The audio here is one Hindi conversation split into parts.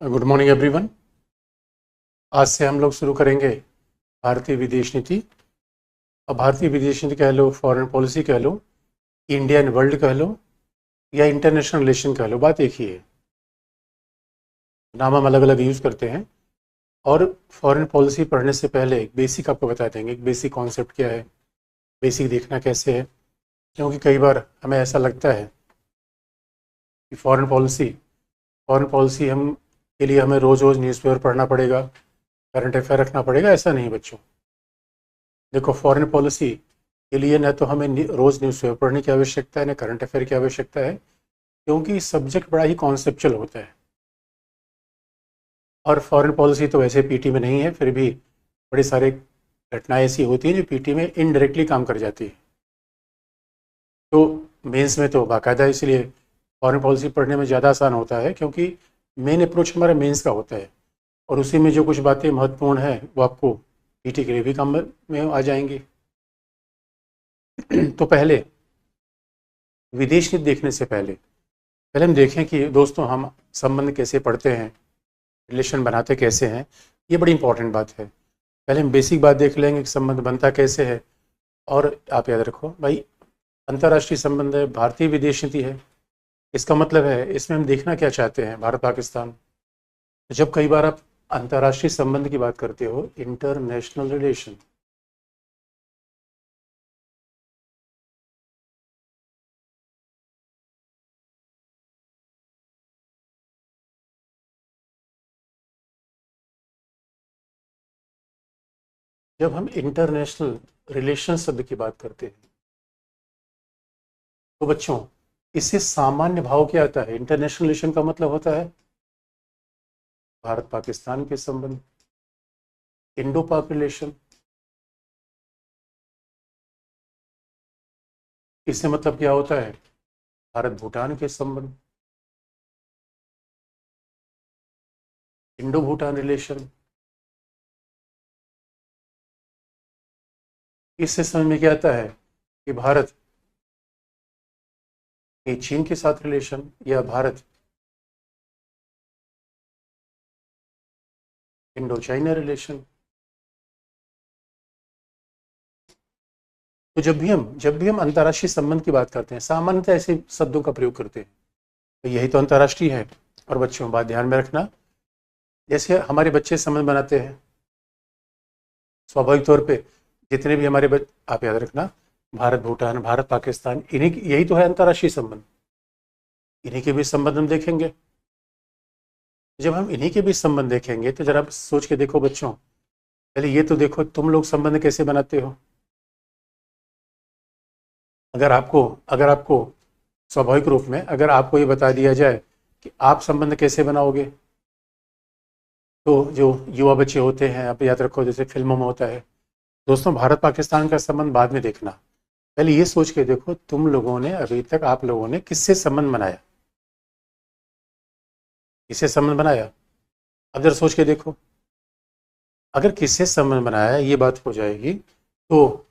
Good morning everyone. आज से हम लोग शुरू करेंगे भारतीय विदेश नीति। अब भारतीय विदेश नीति कह लो, फॉरेन पॉलिसी कह लो, इंडियन वर्ल्ड कह लो या इंटरनेशनल रिलेशन कह लो, बात एक ही है। नाम हम अलग अलग यूज़ करते हैं। और फॉरेन पॉलिसी पढ़ने से पहले एक बेसिक आपको बता देंगे, एक बेसिक कॉन्सेप्ट क्या है, बेसिक देखना कैसे है। क्योंकि कई बार हमें ऐसा लगता है कि फॉरेन पॉलिसी हम के लिए हमें रोज़ रोज़ न्यूज़पेपर पढ़ना पड़ेगा, करंट अफेयर रखना पड़ेगा। ऐसा नहीं बच्चों। देखो, फॉरेन पॉलिसी के लिए न तो हमें रोज़ न्यूज़पेपर पढ़ने की आवश्यकता है, न करंट अफेयर की आवश्यकता है, क्योंकि सब्जेक्ट बड़ा ही कॉन्सेप्चुअल होता है। और फॉरेन पॉलिसी तो वैसे पीटी में नहीं है, फिर भी बड़ी सारे घटनाएं ऐसी होती हैं जो पीटी में इनडायरेक्टली काम कर जाती है। तो मेंस में तो बाकायदा इसलिए फॉरेन पॉलिसी पढ़ने में ज़्यादा आसान होता है, क्योंकि मेन अप्रोच हमारा मेंस का होता है और उसी में जो कुछ बातें महत्वपूर्ण हैं वो आपको पीटी के लिए भी काम में आ जाएंगी। तो पहले विदेश नीति देखने से पहले हम देखें कि दोस्तों हम संबंध कैसे पढ़ते हैं, रिलेशन बनाते कैसे हैं। ये बड़ी इंपॉर्टेंट बात है। पहले हम बेसिक बात देख लेंगे कि संबंध बनता कैसे है। और आप याद रखो भाई, अंतर्राष्ट्रीय संबंध है, भारतीय विदेश नीति है। इसका मतलब है इसमें हम देखना क्या चाहते हैं, भारत पाकिस्तान। तो जब कई बार आप अंतर्राष्ट्रीय संबंध की बात करते हो, इंटरनेशनल रिलेशन, जब हम इंटरनेशनल रिलेशन शब्द की बात करते हैं तो बच्चों इससे सामान्य भाव क्या आता है। इंटरनेशनल रिलेशन का मतलब होता है भारत पाकिस्तान के संबंध, इंडो पाक रिलेशन। इससे मतलब क्या होता है, भारत भूटान के संबंध, इंडो भूटान रिलेशन। इससे समझ में क्या आता है कि भारत के चीन के साथ रिलेशन या भारत इंडो चाइना रिलेशन। तो जब भी हम अंतर्राष्ट्रीय संबंध की बात करते हैं, सामान्यतः ऐसे शब्दों का प्रयोग करते हैं, तो यही तो अंतर्राष्ट्रीय है। और बच्चों बात ध्यान में रखना, जैसे हमारे बच्चे संबंध बनाते हैं, स्वाभाविक तौर पे जितने भी आप याद रखना, भारत भूटान, भारत पाकिस्तान, यही तो है अंतर्राष्ट्रीय संबंध। इन्हीं के बीच संबंध हम देखेंगे। जब हम इन्हीं के बीच संबंध देखेंगे तो जरा सोच के देखो बच्चों, पहले ये तो देखो तुम लोग संबंध कैसे बनाते हो। अगर आपको स्वाभाविक रूप में अगर आपको ये बता दिया जाए कि आप संबंध कैसे बनाओगे, तो जो युवा बच्चे होते हैं, आप याद रखो जैसे फिल्मों में होता है। दोस्तों, भारत पाकिस्तान का संबंध बाद में देखना, पहले ये सोच के देखो तुम लोगों ने अभी तक आप लोगों ने किससे संबंध बनाया, किससे संबंध बनाया। अब जरा सोच के देखो, अगर किससे संबंध बनाया ये बात हो जाएगी तो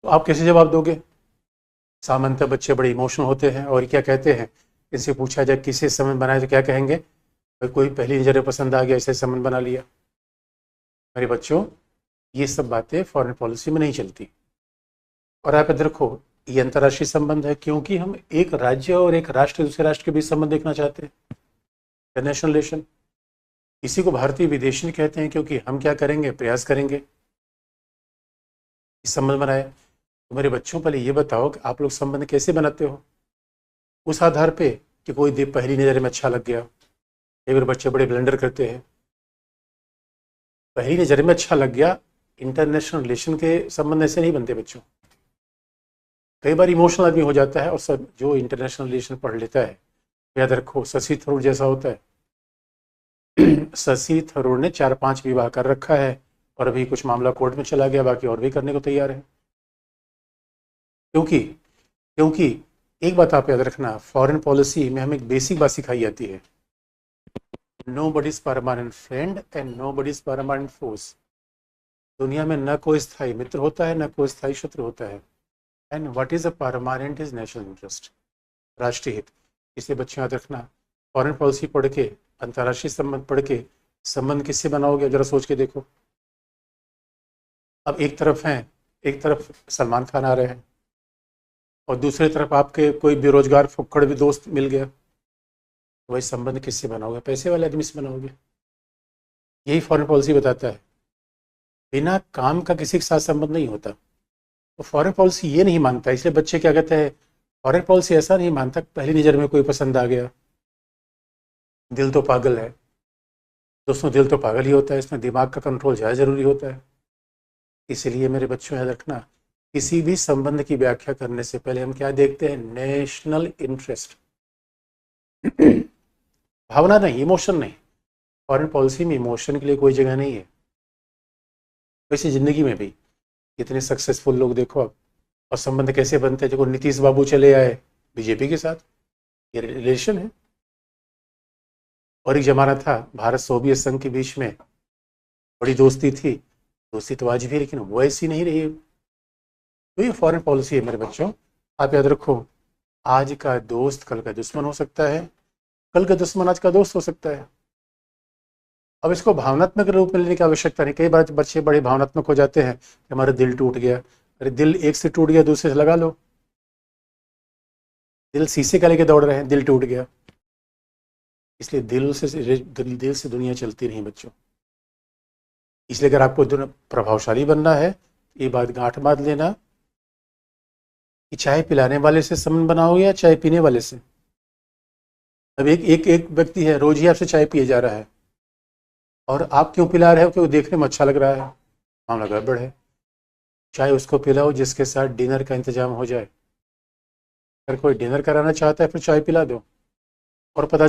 आप कैसे जवाब दोगे। सामान्यतः बच्चे बड़े इमोशनल होते हैं और क्या कहते हैं, इनसे पूछा जाए किससे संबंध बनाया तो क्या कहेंगे, भाई कोई पहली नजर में पसंद आ गया, ऐसे संबंध बना लिया। मेरे बच्चों, ये सब बातें फॉरेन पॉलिसी में नहीं चलती। और आप याद रखो, ये अंतर्राष्ट्रीय संबंध है क्योंकि हम एक राज्य और एक राष्ट्र दूसरे राष्ट्र के बीच संबंध देखना चाहते हैं, इंटरनेशनल रिलेशन। इसी को भारतीय विदेश नीति कहते हैं, क्योंकि हम क्या करेंगे, प्रयास करेंगे इस संबंध बनाए। तो मेरे बच्चों, पहले ये बताओ कि आप लोग संबंध कैसे बनाते हो, उस आधार पे कि कोई देव पहली नज़र में अच्छा लग गया। कई बार बच्चे बड़े ब्लंडर करते हैं, पहली नज़र में अच्छा लग गया। इंटरनेशनल रिलेशन के संबंध ऐसे नहीं बनते बच्चों। कई बार इमोशनल आदमी हो जाता है और सब जो इंटरनेशनल रिलेशन पढ़ लेता है, याद रखो शशि थरूर जैसा होता है। शशि थरूर ने 4-5 विवाह कर रखा है और अभी कुछ मामला कोर्ट में चला गया, बाकी और भी करने को तैयार है। क्योंकि क्योंकि एक बात आप याद रखना, फॉरेन पॉलिसी में हमें एक बेसिक बात सिखाई जाती है, nobody is permanent friend and nobody is permanent force. दुनिया में न कोई स्थायी मित्र होता है, न कोई स्थायी शत्रु होता है। And what is a permanent is national interest, राष्ट्रीय हित। इसे बच्चों याद रखना, फॉरेन पॉलिसी पढ़ के, अंतर्राष्ट्रीय संबंध पढ़ के संबंध किससे बनाओगे? जरा सोच के देखो। अब एक तरफ सलमान खान आ रहे हैं और दूसरी तरफ आपके कोई बेरोजगार फुक्कड़ भी दोस्त मिल गया, तो वही संबंध किससे बनाओगे? पैसे वाले आदमी से बनाओगे। यही फॉरेन पॉलिसी बताता है, बिना काम का किसी के साथ संबंध नहीं होता। तो फॉरेन पॉलिसी ये नहीं मानता, इसलिए बच्चे क्या कहते हैं, फॉरेन पॉलिसी ऐसा नहीं मानता पहली नज़र में कोई पसंद आ गया, दिल तो पागल है। दोस्तों, दिल तो पागल ही होता है, इसमें दिमाग का कंट्रोल ज़्यादा ज़रूरी होता है। इसलिए मेरे बच्चों याद रखना, किसी भी संबंध की व्याख्या करने से पहले हम क्या देखते हैं? National interest. भावना नहीं, इमोशन नहीं। फॉरेन पॉलिसी में इमोशन के लिए कोई जगह नहीं है। वैसे जिंदगी में भी कितने सक्सेसफुल लोग देखो आप, और संबंध कैसे बनते हैं। देखो, नीतीश बाबू चले आए बीजेपी के साथ, ये रिलेशन है। और एक जमाना था भारत सोवियत संघ के बीच में बड़ी दोस्ती थी, दोस्ती तो आज भी है, लेकिन वो ऐसी नहीं रही। तो ये फॉरेन पॉलिसी है मेरे बच्चों, आप याद रखो। आज का दोस्त कल का दुश्मन हो सकता है, कल का दुश्मन आज का दोस्त हो सकता है। अब इसको भावनात्मक रूप में लेने की आवश्यकता नहीं। कई बार बच्चे बड़े भावनात्मक हो जाते हैं कि हमारा दिल टूट गया। अरे दिल एक से टूट गया, दूसरे से लगा लो। दिल शीशे का लेके दौड़ रहे हैं, दिल टूट गया। इसलिए दिल से दुनिया चलती नहीं बच्चों। इसलिए अगर आपको प्रभावशाली बनना है, ये बात गांठ बांध लेना कि चाय पिलाने वाले से संबंध बनाओगे या चाय पीने वाले से। अब एक व्यक्ति है, रोज ही आपसे चाय पिए जा रहा है, और आप क्यों पिला रहे हो? क्योंकि देखने में अच्छा लग रहा है, मामला गड़बड़ है। चाय उसको पिलाओ जिसके साथ डिनर का इंतजाम हो जाए। अगर कोई डिनर कराना चाहता है, फिर चाय पिला दो। और पता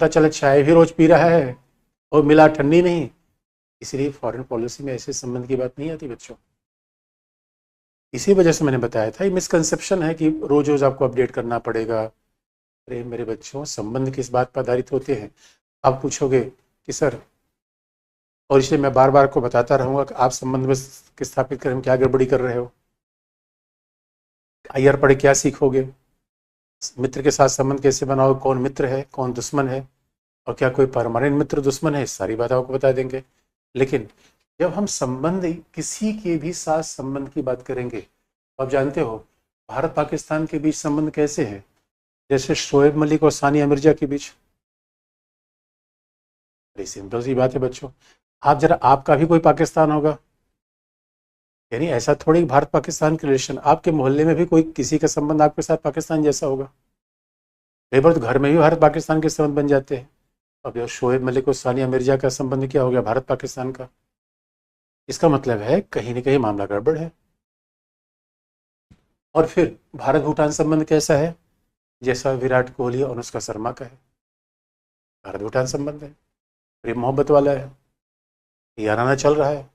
चला चाय भी रोज पी रहा है और मिला ठंडी नहीं। इसलिए फॉरेन पॉलिसी में ऐसे संबंध की बात नहीं आती बच्चों। इसी वजह से मैंने बताया था, ये मिसकंसेप्शन है कि रोज रोज आपको अपडेट करना पड़ेगा। अरे मेरे बच्चों, संबंध किस बात पर आधारित होते हैं? आप पूछोगे कि सर, और इसलिए मैं बार बार को बताता रहूंगा कि आप संबंध में स्थापित करने में क्या गड़बड़ी कर रहे हो। आईआर पढ़े क्या सीखोगे? मित्र के साथ संबंध कैसे बनाओ, कौन मित्र है कौन दुश्मन है, और क्या कोई परमानेंट मित्र दुश्मन है, सारी बात आपको बता देंगे। लेकिन जब हम संबंध, किसी के भी साथ संबंध की बात करेंगे, तो आप जानते हो भारत पाकिस्तान के बीच संबंध कैसे हैं? जैसे शोएब मलिक और सानिया मिर्जा के बीच। बड़ी सिंपल सी बात है बच्चों। आपका भी कोई पाकिस्तान होगा, यानी ऐसा थोड़ी भारत पाकिस्तान के रिलेशन, आपके मोहल्ले में भी कोई किसी का संबंध आपके साथ पाकिस्तान जैसा होगा। कई बार तो घर में भी भारत पाकिस्तान के संबंध बन जाते हैं। अब जो शोएब मलिक और सानिया मिर्जा का संबंध क्या हो गया? भारत पाकिस्तान का। इसका मतलब है कहीं ना कहीं मामला गड़बड़ है। और फिर भारत भूटान संबंध कैसा है? जैसा विराट कोहली और अनुष्का शर्मा का है, भारत भूटान संबंध है, प्रेम मोहब्बत वाला है, याराना चल रहा है।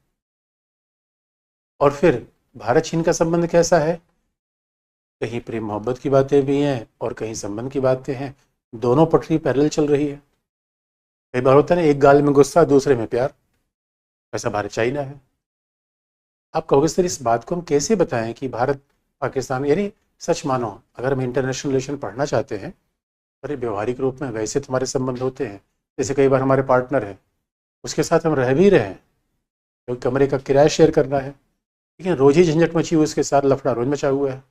और फिर भारत चीन का संबंध कैसा है? कहीं प्रेम मोहब्बत की बातें भी हैं और कहीं संबंध की बातें हैं, दोनों पटरी पैरेलल चल रही है। कई बार होता है ना, एक गाल में गुस्सा दूसरे में प्यार, वैसा भारत चाइना है। आप कहोगे सर, इस बात को हम कैसे बताएं कि भारत पाकिस्तान, यानी सच मानो, अगर हम इंटरनेशनल रिलेशन पढ़ना चाहते हैं, अरे व्यवहारिक रूप में वैसे तुम्हारे संबंध होते हैं। जैसे कई बार हमारे पार्टनर है, उसके साथ हम रह भी रहे हैं क्योंकि कमरे का किराया शेयर करना है, लेकिन रोज ही झंझट मची हुई, उसके साथ लफड़ा रोज मचा हुआ है,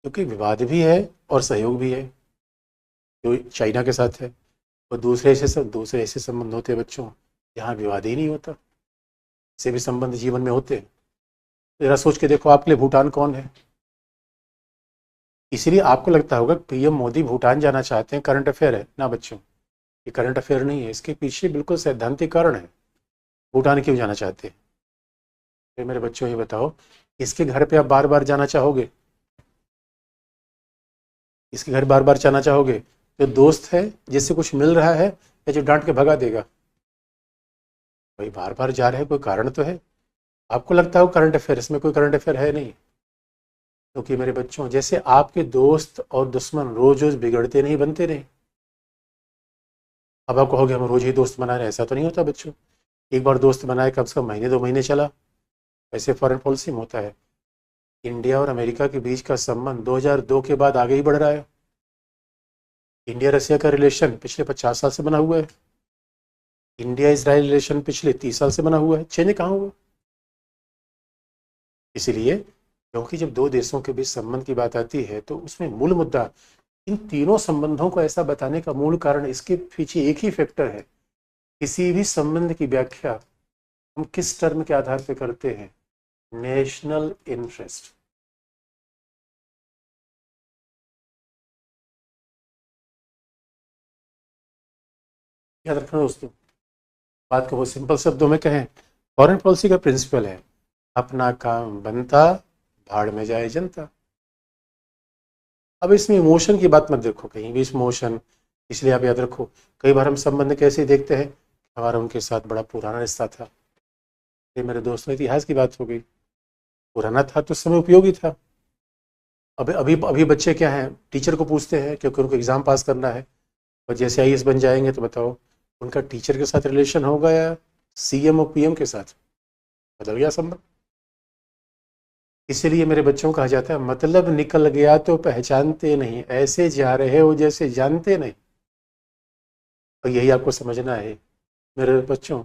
क्योंकि विवाद भी है और सहयोग भी है जो चाइना के साथ है। और दूसरे ऐसे संबंध होते हैं बच्चों जहाँ विवाद ही नहीं होता, ऐसे भी संबंध जीवन में होते हैं। जरा सोच के देखो, आपके लिए भूटान कौन है? इसीलिए आपको लगता होगा पीएम मोदी भूटान जाना चाहते हैं, करंट अफेयर है ना बच्चों। ये करंट अफेयर नहीं है, इसके पीछे बिल्कुल सैद्धांतिक कारण है। भूटान क्यों जाना चाहते हैं? फिर मेरे बच्चों ये बताओ, इसके घर पे आप बार बार जाना चाहोगे? इसके घर बार बार जाना चाहोगे? जो दोस्त है, जिससे कुछ मिल रहा है, या जो डांट के भगा देगा? भाई बार बार जा रहे हैं, कोई कारण तो है। आपको लगता है वो करंट अफेयर, इसमें कोई करंट अफेयर है नहीं। क्योंकि मेरे बच्चों, जैसे आपके दोस्त और दुश्मन रोज रोज बिगड़ते नहीं, बनते नहीं। अब आप कहोगे हम रोज ही दोस्त बना रहे हैं, ऐसा तो नहीं होता बच्चों। एक बार दोस्त बनाए, कम से कम महीने 2 महीने चला, ऐसे फॉरेन पॉलिसी में होता है। इंडिया और अमेरिका के बीच का संबंध 2002 के बाद आगे ही बढ़ रहा है। इंडिया रसिया का रिलेशन पिछले 50 साल से बना हुआ है। इंडिया इजराइल रिलेशन पिछले 30 साल से बना हुआ है। चेंज कहाँ हुआ? इसीलिए क्योंकि जब दो देशों के बीच संबंध की बात आती है तो उसमें मूल मुद्दा इन तीनों संबंधों को ऐसा बताने का मूल कारण इसके पीछे एक ही फैक्टर है। किसी भी संबंध की व्याख्या हम किस टर्म के आधार पर करते हैं? National interest. याद रखना दोस्तों, बात को बहुत सिंपल शब्दों में कहें, फॉरेन पॉलिसी का प्रिंसिपल है अपना काम बनता भाड़ में जाए जनता। अब इसमें इमोशन की बात मत देखो कहीं भी इमोशन। इसलिए आप याद रखो, कई बार हम संबंध कैसे देखते हैं, हमारा उनके साथ बड़ा पुराना रिश्ता था। ये मेरे दोस्त ने इतिहास की बात हो गई, पुराना था तो उस समय उपयोगी था। अभी अभी अभी बच्चे क्या हैं, टीचर को पूछते हैं क्योंकि उनको एग्जाम पास करना है, और जैसे आईएएस बन जाएंगे तो बताओ उनका टीचर के साथ रिलेशन होगा या सीएम और पीएम के साथ? बदल गया संबंध। इसीलिए मेरे बच्चों को कहा जाता है मतलब निकल गया तो पहचानते नहीं, ऐसे जा रहे हो जैसे जानते नहीं। और यही आपको समझना है मेरे बच्चों,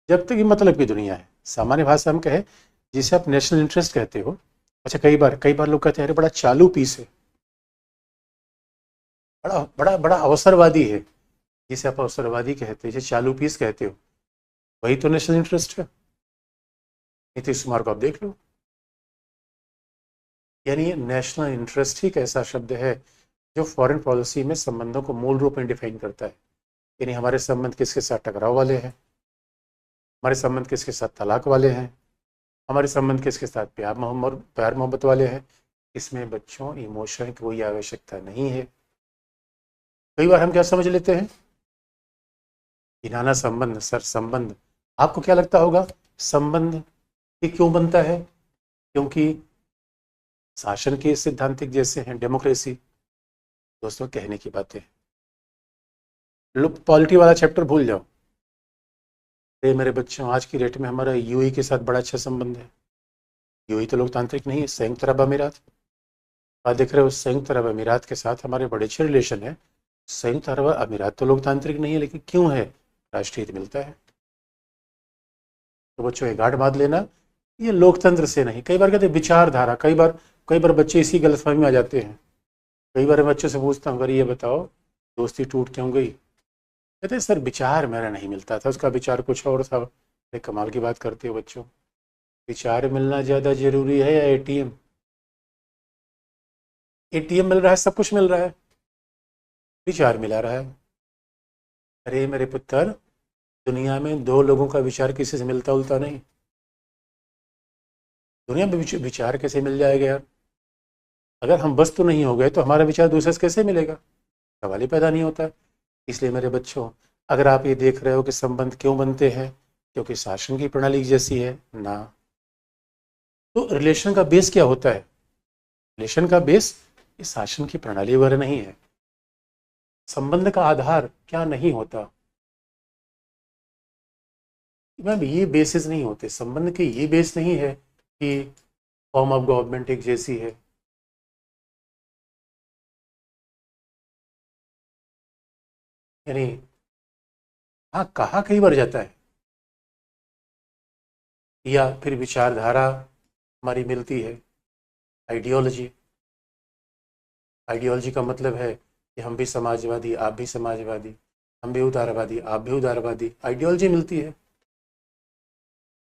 जब तक ये मतलब की दुनिया है, सामान्य भाषा हम कहें जिसे आप नेशनल इंटरेस्ट कहते हो। अच्छा, कई बार लोग कहते हैं अरे बड़ा चालू पीस है, बड़ा बड़ा बड़ा अवसरवादी है। जिसे आप अवसरवादी कहते हो, जिसे चालू पीस कहते हो, वही तो नेशनल इंटरेस्ट है। नीतीश कुमार को आप देख लो, यानी नेशनल इंटरेस्ट ही एक ऐसा शब्द है जो फॉरेन पॉलिसी में संबंधों को मूल रूप में डिफाइन करता है। यानी हमारे संबंध किसके साथ टकराव वाले हैं, हमारे संबंध किसके साथ तलाक वाले हैं, हमारे संबंध किसके साथ प्यार मोहब्बत वाले हैं। इसमें बच्चों इमोशन की कोई आवश्यकता नहीं है। कई बार हम क्या समझ लेते हैं, गिनाना संबंध, सर संबंध, आपको क्या लगता होगा संबंध ये क्यों बनता है? क्योंकि शासन के सिद्धांतिक जैसे हैं, डेमोक्रेसी। दोस्तों कहने की बातें, लोग पॉलिटी वाला चैप्टर भूल जाओ। मेरे बच्चों आज की डेट में हमारा यूएई के साथ बड़ा अच्छा संबंध है। यूएई तो लोकतांत्रिक नहीं है, संयुक्त अरब अमीरात। आप देख रहे हो संयुक्त अरब अमीरात के साथ हमारे बड़े अच्छे रिलेशन है। संयुक्त अरब अमीरात तो लोकतांत्रिक नहीं है, लेकिन क्यों है? राष्ट्रीय हित मिलता है। तो बच्चों ये गांठ बांध लेना, ये लोकतंत्र से नहीं। कई बार कहते हैं विचारधारा, कई बार बच्चे इसी गलतफहमी में आ जाते हैं। कई बार बच्चों से पूछता हूँ अगर ये बताओ दोस्ती टूट क्यों गई, कहते हैं सर विचार मेरा नहीं मिलता था, उसका विचार कुछ और था। एक कमाल की बात करते हो बच्चों, विचार मिलना ज़्यादा जरूरी है या एटीएम? एटीएम मिल रहा है, सब कुछ मिल रहा है, विचार मिला रहा है। अरे मेरे पुत्र, दुनिया में दो लोगों का विचार किसी से मिलता उलता नहीं। दुनिया में विचार कैसे मिल जाएगा यार? अगर हम वस्तु नहीं हो गए तो हमारा विचार दूसरे से कैसे मिलेगा? सवाल ही पैदा नहीं होता। इसलिए मेरे बच्चों, अगर आप ये देख रहे हो कि संबंध क्यों बनते हैं, क्योंकि शासन की प्रणाली जैसी है ना, तो रिलेशन का बेस क्या होता है? रिलेशन का बेस इस शासन की प्रणाली वगैरह नहीं है। संबंध का आधार क्या नहीं होता? मैम ये बेसिस नहीं होते संबंध के, ये बेस नहीं है कि फॉर्म ऑफ गवर्नमेंट एक जैसी है। यानी हाँ, कहा कई बार जाता है, या फिर विचारधारा हमारी मिलती है। आइडियोलॉजी, आइडियोलॉजी का मतलब है कि हम भी समाजवादी, आप भी समाजवादी, हम भी उदारवादी, आप भी उदारवादी, आइडियोलॉजी मिलती है।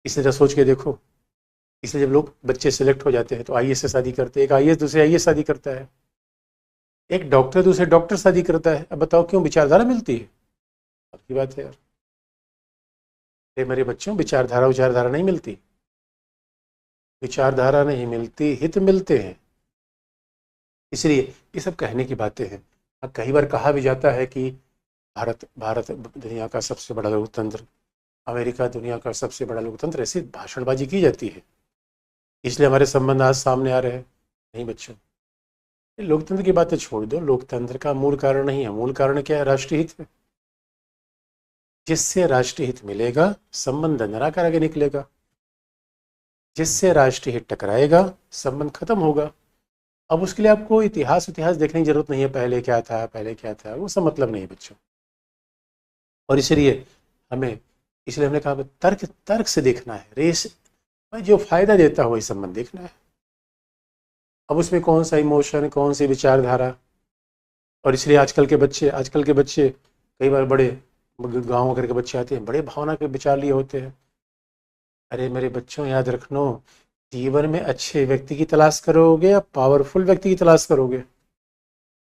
इसलिए जरा सोच के देखो, इसलिए जब लोग बच्चे सेलेक्ट हो जाते हैं तो आईएएस से शादी करते हैं, एक आईएएस दूसरे आईएएस शादी करता है, एक डॉक्टर दूसरे डॉक्टर शादी करता है। अब बताओ क्यों? विचारधारा मिलती है। की बात है यार, ये मेरे बच्चों विचारधारा विचारधारा नहीं मिलती, विचारधारा नहीं मिलती, हित मिलते हैं। इसलिए ये सब कहने की बातें हैं। कई बार कहा भी जाता है कि भारत भारत दुनिया का सबसे बड़ा लोकतंत्र, अमेरिका दुनिया का सबसे बड़ा लोकतंत्र, ऐसी भाषणबाजी की जाती है, इसलिए हमारे संबंध आज सामने आ रहे हैं। नहीं बच्चों, ये लोकतंत्र की बातें छोड़ दो, लोकतंत्र का मूल कारण नहीं है। मूल कारण क्या है? राष्ट्रीय हित है। जिससे राष्ट्रीय हित मिलेगा संबंध निराकार आगे निकलेगा, जिससे राष्ट्रीय हित टकराएगा संबंध खत्म होगा। अब उसके लिए आपको इतिहास देखने की जरूरत नहीं है, पहले क्या था पहले क्या था, वो सब मतलब नहीं है बच्चों। और इसलिए हमने कहा तर्क तर्क से देखना है, रेस भाई जो फायदा देता हो वही संबंध देखना है। अब उसमें कौन सा इमोशन, कौन सी विचारधारा। और इसलिए आजकल के बच्चे कई बार बड़े गाँव वगैरह के बच्चे आते हैं, बड़े भावना के विचार लिए होते हैं। अरे मेरे बच्चों याद रखनो, जीवन में अच्छे व्यक्ति की तलाश करोगे या पावरफुल व्यक्ति की तलाश करोगे।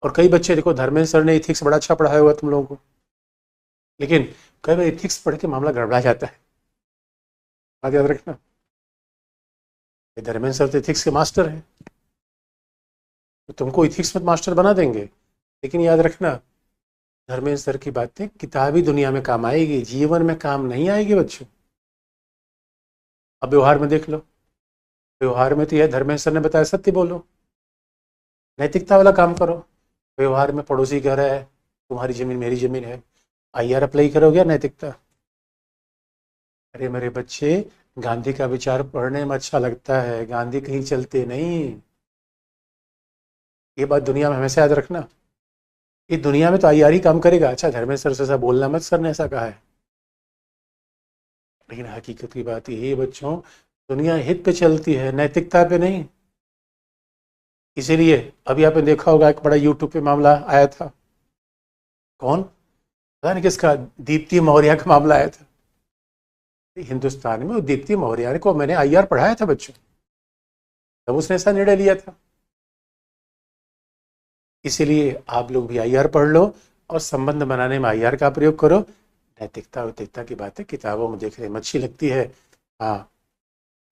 और कई बच्चे देखो, धर्मेंद्र सर ने इथिक्स बड़ा अच्छा पढ़ाया हुआ तुम लोगों को, लेकिन कई बार इथिक्स पढ़ के मामला गड़बड़ा जाता है। बात याद रखना, ये धर्मेंद्र सर तो इथिक्स के मास्टर हैं, तो तुमको इथिक्स में मास्टर बना देंगे, लेकिन याद रखना धर्मेंद्र सर की बातें किताबी दुनिया में काम आएगी, जीवन में काम नहीं आएगी बच्चों। अब व्यवहार में देख लो, व्यवहार में तो यह धर्मेंद्र सर ने बताया, सत्य बोलो, नैतिकता वाला काम करो। व्यवहार में पड़ोसी कह रहा है तुम्हारी जमीन मेरी जमीन है, आईआर अप्लाई करोगे नैतिकता। अरे मेरे बच्चे, गांधी का विचार पढ़ने में अच्छा लगता है, गांधी कहीं चलते नहीं। ये बात दुनिया में हमेशा याद रखना, ये दुनिया में तो आईआर ही काम करेगा। अच्छा धर्मेंद्र सर से ऐसा बोलना मत, सर ने ऐसा कहा है, लेकिन हकीकत की बात यही है बच्चों, दुनिया हित पे चलती है, नैतिकता पे नहीं। इसीलिए अभी आपने देखा होगा एक बड़ा यूट्यूब पे मामला आया था, कौन पता नहीं किसका, दीप्ति मौर्य का मामला आया था हिंदुस्तान में। दीप्ति मौर्य को मैंने आईआर पढ़ाया था बच्चों, तब उसने ऐसा निर्णय लिया था। इसीलिए आप लोग भी आईआर पढ़ लो और संबंध बनाने में आईआर का प्रयोग करो। नैतिकता वैतिकता की बातें किताबों में देखने में अच्छी लगती है, हाँ,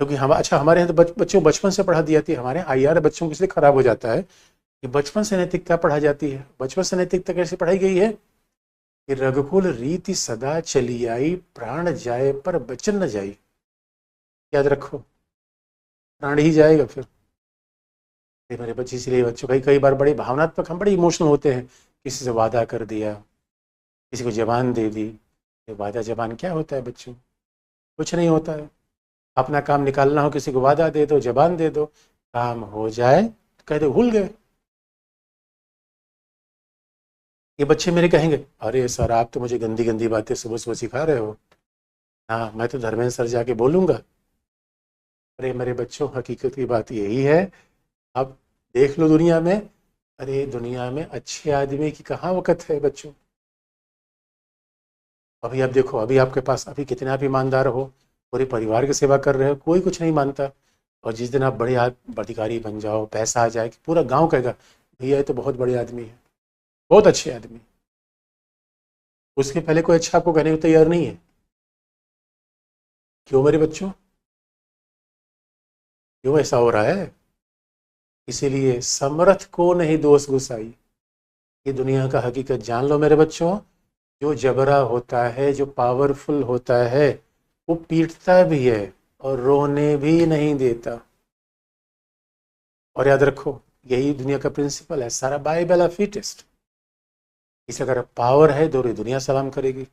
क्योंकि हम अच्छा हमारे यहाँ तो बच्चों बचपन से पढ़ा दी जाती है। हमारे आईआर बच्चों के इसलिए खराब हो जाता है कि बचपन से नैतिकता पढ़ा जाती है। बचपन से नैतिकता कैसे पढ़ाई गई है कि रघुकुल रीति सदा चली आई, प्राण जाए पर बचन न जाई। याद रखो, प्राण ही जाएगा फिर। मेरे बच्चे, इसलिए बच्चों कई बार बड़े भावनात्मक, हम बड़े इमोशनल होते हैं। किसी से वादा कर दिया, किसी को जबान दे दी। ये वादा जबान क्या होता है बच्चों, कुछ नहीं होता है। अपना काम निकालना हो, किसी को वादा दे दो, जबान दे दो, काम हो जाए तो कह दो भूल गए। ये बच्चे मेरे कहेंगे अरे सर आप तो मुझे गंदी गंदी बातें सुबह सुबह सिखा रहे हो। हाँ मैं तो धर्मेंद्र सर जाके बोलूँगा। अरे मेरे बच्चों, हकीकत की बात यही है। आप देख लो दुनिया में, अरे दुनिया में अच्छे आदमी की कहाँ वक़्त है बच्चों। अभी आप देखो, अभी आपके पास अभी कितने आप ईमानदार हो, पूरे परिवार की सेवा कर रहे हो, कोई कुछ नहीं मानता। और जिस दिन आप बड़े अधिकारी बन जाओ, पैसा आ जाए, पूरा गांव कहेगा भैया ये तो बहुत बड़े आदमी है, बहुत अच्छे आदमी। उसके पहले कोई अच्छा आपको कहने को तैयार नहीं है। क्यों मेरे बच्चों, क्यों ऐसा हो रहा है? इसीलिए समर्थ को नहीं दोष गुसाई, ये दुनिया का हकीकत जान लो मेरे बच्चों। जो जबरा होता है, जो पावरफुल होता है, वो पीटता भी है और रोने भी नहीं देता। और याद रखो, यही दुनिया का प्रिंसिपल है, सारा बाइबल ऑफ फिटेस्ट। इस अगर पावर है तो दुनिया सलाम करेगी।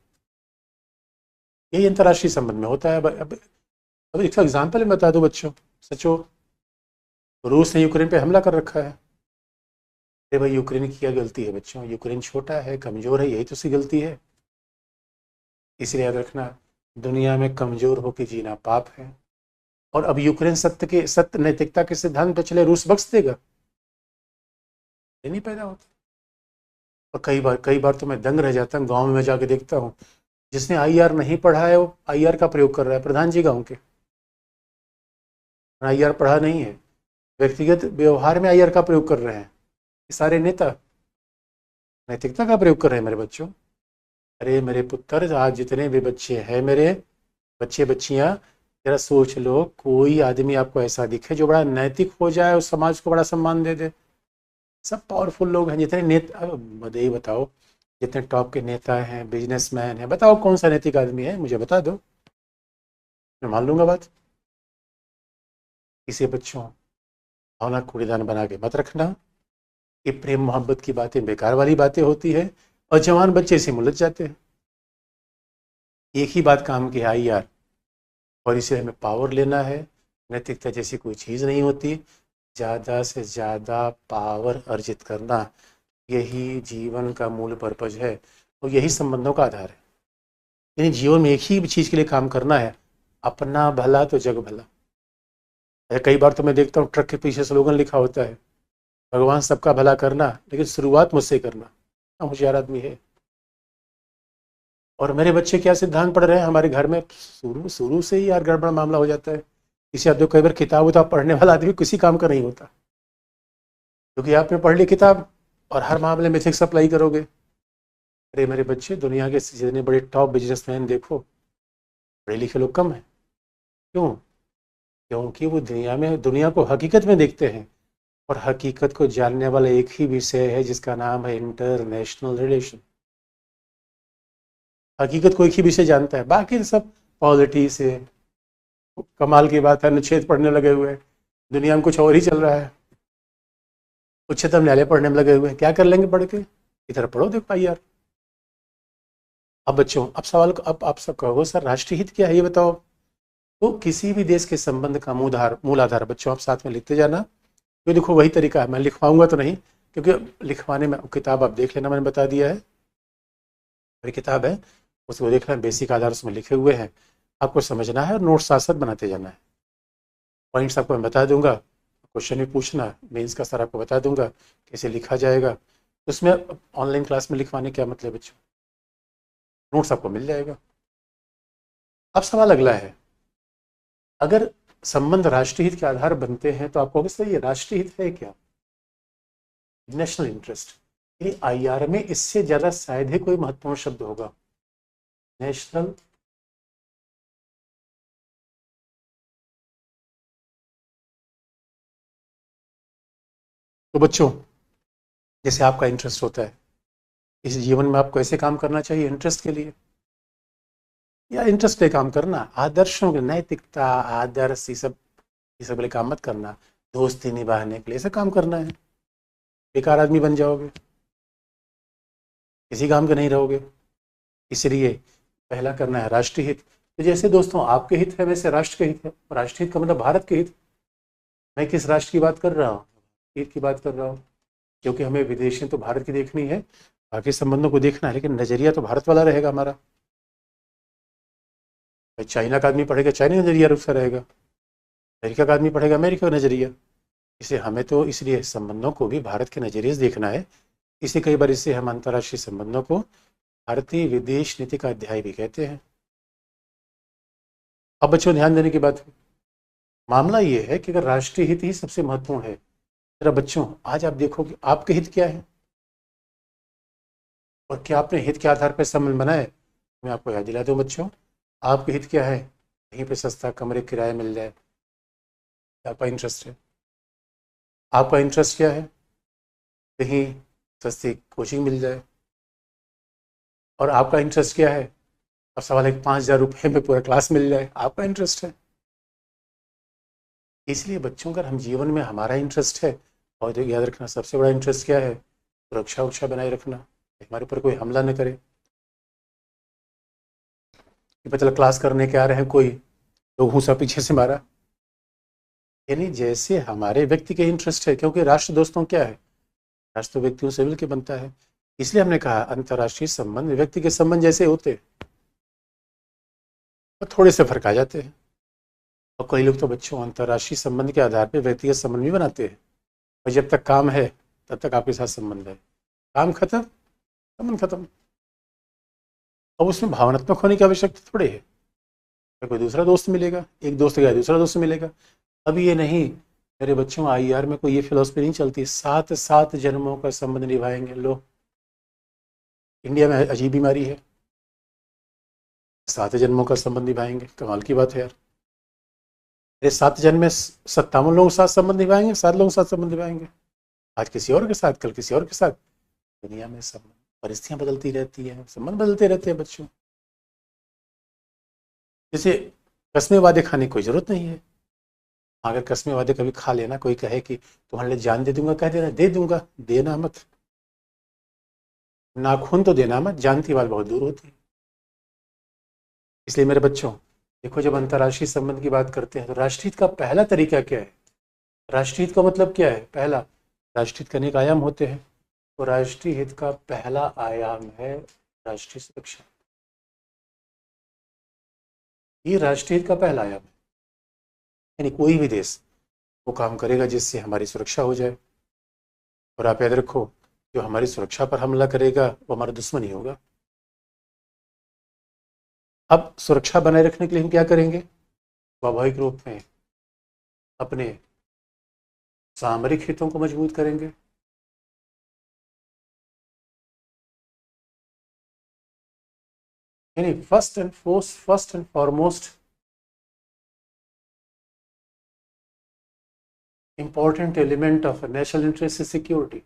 यही अंतर्राष्ट्रीय संबंध में होता है। अब एक एग्जाम्पल मैं बता दूं बच्चों, सचो, रूस ने यूक्रेन पे हमला कर रखा है। अरे भाई यूक्रेन की क्या गलती है बच्चों, यूक्रेन छोटा है, कमजोर है, यही तो उसकी गलती है। इसलिए याद रखना, दुनिया में कमजोर होकर जीना पाप है। और अब यूक्रेन सत्य नैतिकता के सिद्धांत पे चले, रूस बख्श देगा? ये नहीं पैदा होता। और कई बार तो मैं दंग रह जाता हूँ, गाँव में मैं जाके देखता हूँ, जिसने आईआर नहीं पढ़ा है वो आईआर का प्रयोग कर रहा है, प्रधान जी गाँव के। आईआर पढ़ा नहीं है, व्यक्तिगत व्यवहार में आईआर का प्रयोग कर रहे हैं। ये सारे नेता नैतिकता का प्रयोग कर रहे हैं मेरे बच्चों। अरे मेरे पुत्र, आज जितने भी बच्चे हैं, मेरे बच्चे बच्चियां, जरा सोच लो, कोई आदमी आपको ऐसा दिखे जो बड़ा नैतिक हो जाए और समाज को बड़ा सम्मान दे दे। सब पावरफुल लोग हैं, जितने नेता, अब यही बताओ, जितने टॉप के नेता हैं, बिजनेसमैन हैं, बताओ कौन सा नैतिक आदमी है, मुझे बता दो, मैं मान लूंगा बात। इसे बच्चों भावना कूड़ेदान बना के मत रखना। ये प्रेम मोहब्बत की बातें बेकार वाली बातें होती है और जवान बच्चे इसे उलझ जाते हैं। एक ही बात काम की है, आई यार, और इसे हमें पावर लेना है। नैतिकता जैसी कोई चीज़ नहीं होती। ज़्यादा से ज़्यादा पावर अर्जित करना, यही जीवन का मूल पर्पज है और यही संबंधों का आधार है। यानी जीवन में एक ही चीज़ के लिए काम करना है, अपना भला तो जग भला। कई बार तो मैं देखता हूँ ट्रक के पीछे स्लोगन लिखा होता है, भगवान सबका भला करना, लेकिन शुरुआत मुझसे करना। होशियार आदमी है। और मेरे बच्चे क्या सिद्धांत पढ़ रहे हैं हमारे घर में, शुरू शुरू से ही यार गड़बड़ मामला हो जाता है। किसी आदमी, कई बार किताब उताब पढ़ने वाला आदमी किसी काम का नहीं होता, क्योंकि आपने पढ़ ली किताब और हर मामले में एथिक्स अप्लाई करोगे। अरे मेरे बच्चे, दुनिया के जितने बड़े टॉप बिजनेसमैन देखो, पढ़े लिखे लोग कम हैं। क्यों? क्योंकि वो दुनिया को हकीकत में देखते हैं, और हकीकत को जानने वाला एक ही विषय है जिसका नाम है इंटरनेशनल रिलेशन। हकीकत को एक ही विषय जानता है, बाकी सब पॉलिटिक्स है। कमाल की बात है, अनुच्छेद पढ़ने लगे हुए हैं, दुनिया में कुछ और ही चल रहा है। उच्चतम न्यायालय पढ़ने में लगे हुए हैं, क्या कर लेंगे पढ़ के? इधर पढ़ो, देखो भाई यार। अब बच्चों, अब सवाल, अब आप सब कहोगे सर राष्ट्रीय हित क्या है, ये बताओ। तो किसी भी देश के संबंध का मूल आधार बच्चों, आप साथ में लिखते जाना। तो देखो वही तरीका है, मैं लिखवाऊंगा तो नहीं, क्योंकि लिखवाने में किताब आप देख लेना, मैंने बता दिया है, मेरी किताब है, उसको देख लेना, बेसिक आधार उसमें लिखे हुए हैं, आपको समझना है और नोट्स साथ साथ बनाते जाना है। पॉइंट्स आपको मैं बता दूंगा, क्वेश्चन भी पूछना, मेंस का सर आपको बता दूंगा कैसे लिखा जाएगा। उसमें ऑनलाइन क्लास में लिखवाने क्या मतलब बच्चों, नोट्स आपको मिल जाएगा। अब सवाल अगला है, अगर संबंध राष्ट्रीय हित के आधार बनते हैं तो आपको सर ये राष्ट्रीय हित है क्या, नेशनल इंटरेस्ट। ये आईआर में इससे ज्यादा शायद ही कोई महत्वपूर्ण शब्द होगा, नेशनल। तो बच्चों, जैसे आपका इंटरेस्ट होता है, इस जीवन में आपको ऐसे काम करना चाहिए इंटरेस्ट के लिए, या इंटरेस्ट पे काम करना, आदर्शों की नैतिकता, आदर्श, ये सब लिए काम मत करना, दोस्ती निभाने के लिए ऐसे काम करना है। बेकार आदमी बन जाओगे, किसी काम के नहीं रहोगे। इसलिए पहला करना है राष्ट्रीय हित। तो जैसे दोस्तों आपके हित है, वैसे राष्ट्र के हित है। राष्ट्रीय हित का मतलब भारत के हित। मैं किस राष्ट्र की बात कर रहा हूँ? हित की बात कर रहा हूँ, क्योंकि हमें विदेशी तो भारत की देखनी है, बाकी संबंधों को देखना है, लेकिन नजरिया तो भारत वाला रहेगा हमारा। चाइना का आदमी पढ़ेगा, चाइना नजरिया उसका रहेगा, अमेरिका का आदमी पढ़ेगा, अमेरिका का नजरिया। इसे हमें तो इसलिए संबंधों को भी भारत के नजरिए से देखना है। इसे कई बार इसे हम अंतर्राष्ट्रीय संबंधों को भारतीय विदेश नीति का अध्याय भी कहते हैं। अब बच्चों ध्यान देने की बात है, मामला ये है कि अगर राष्ट्रीय हित ही सबसे महत्वपूर्ण है, जरा बच्चों आज आप देखो कि आपके हित क्या है और क्या आपने हित के आधार पर संबंध बनाए। मैं आपको याद दिला दूं बच्चों, आपके हित क्या है? कहीं पे सस्ता कमरे किराए मिल जाए, आपका इंटरेस्ट है। आपका इंटरेस्ट क्या है? कहीं सस्ती कोचिंग मिल जाए। और आपका इंटरेस्ट क्या है? अब सवाल है 5,000 रुपये में पूरा क्लास मिल जाए, आपका इंटरेस्ट है। इसलिए बच्चों, अगर हम जीवन में हमारा इंटरेस्ट है, और तो याद रखना सबसे बड़ा इंटरेस्ट क्या है, सुरक्षा उक्षा बनाए रखना, हमारे ऊपर कोई हमला न करे। कि पता चला क्लास करने के आ रहे हैं, कोई लोग घूसा पीछे से मारा। यानी जैसे हमारे व्यक्ति के इंटरेस्ट है, क्योंकि राष्ट्र दोस्तों क्या है, राष्ट्र तो व्यक्तियों से मिलकर बनता है। इसलिए हमने कहा अंतर्राष्ट्रीय संबंध व्यक्ति के संबंध जैसे होते हैं, तो थोड़े से फर्क आ जाते हैं। और कई लोग तो बच्चों अंतर्राष्ट्रीय संबंध के आधार पर व्यक्तिगत संबंध भी बनाते हैं, और जब तक काम है तब तक आपके साथ संबंध है, काम खत्म संबंध खत्म। अब उसमें भावनात्मक होने की आवश्यकता थोड़ी है, कोई दूसरा दोस्त मिलेगा, एक दोस्त गया दूसरा दोस्त मिलेगा। अब ये नहीं मेरे बच्चों, आईआर में कोई ये फिलोसफी नहीं चलती 7 जन्मों का संबंध निभाएंगे। लो, इंडिया में अजीब बीमारी है, 7 जन्मों का संबंध निभाएंगे, कमाल की बात है यार। अरे 7 जन्म में 57 लोगों के साथ संबंध निभाएंगे, 7 लोगों के साथ संबंध निभाएंगे, आज किसी और के साथ, कल किसी और के साथ। दुनिया में संबंध, परिस्थितियां बदलती रहती हैं, संबंध बदलते रहते हैं बच्चों। जैसे कसमे वादे खाने की कोई जरूरत नहीं है। अगर कसमे वादे कभी खा लेना, कोई कहे कि तुम्हारे लिए जान दे दूंगा, कह देना दे दूंगा, देना मत। नाखून तो देना मत, जान की बात बहुत दूर होती है। इसलिए मेरे बच्चों देखो, जब अंतर्राष्ट्रीय संबंध की बात करते हैं तो राष्ट्रहित का पहला तरीका क्या है? राष्ट्रीय हित का मतलब क्या है? पहला, राष्ट्रीय हित के अनेक आयाम होते हैं, तो राष्ट्रीय हित का पहला आयाम है राष्ट्रीय सुरक्षा। ये राष्ट्रीय हित का पहला आयाम है, यानी कोई भी देश वो काम करेगा जिससे हमारी सुरक्षा हो जाए। और आप याद रखो, जो हमारी सुरक्षा पर हमला करेगा वो हमारा दुश्मन ही होगा। अब सुरक्षा बनाए रखने के लिए हम क्या करेंगे? स्वाभाविक रूप में अपने सामरिक हितों को मजबूत करेंगे। यानी first and foremost important element of national interest is security.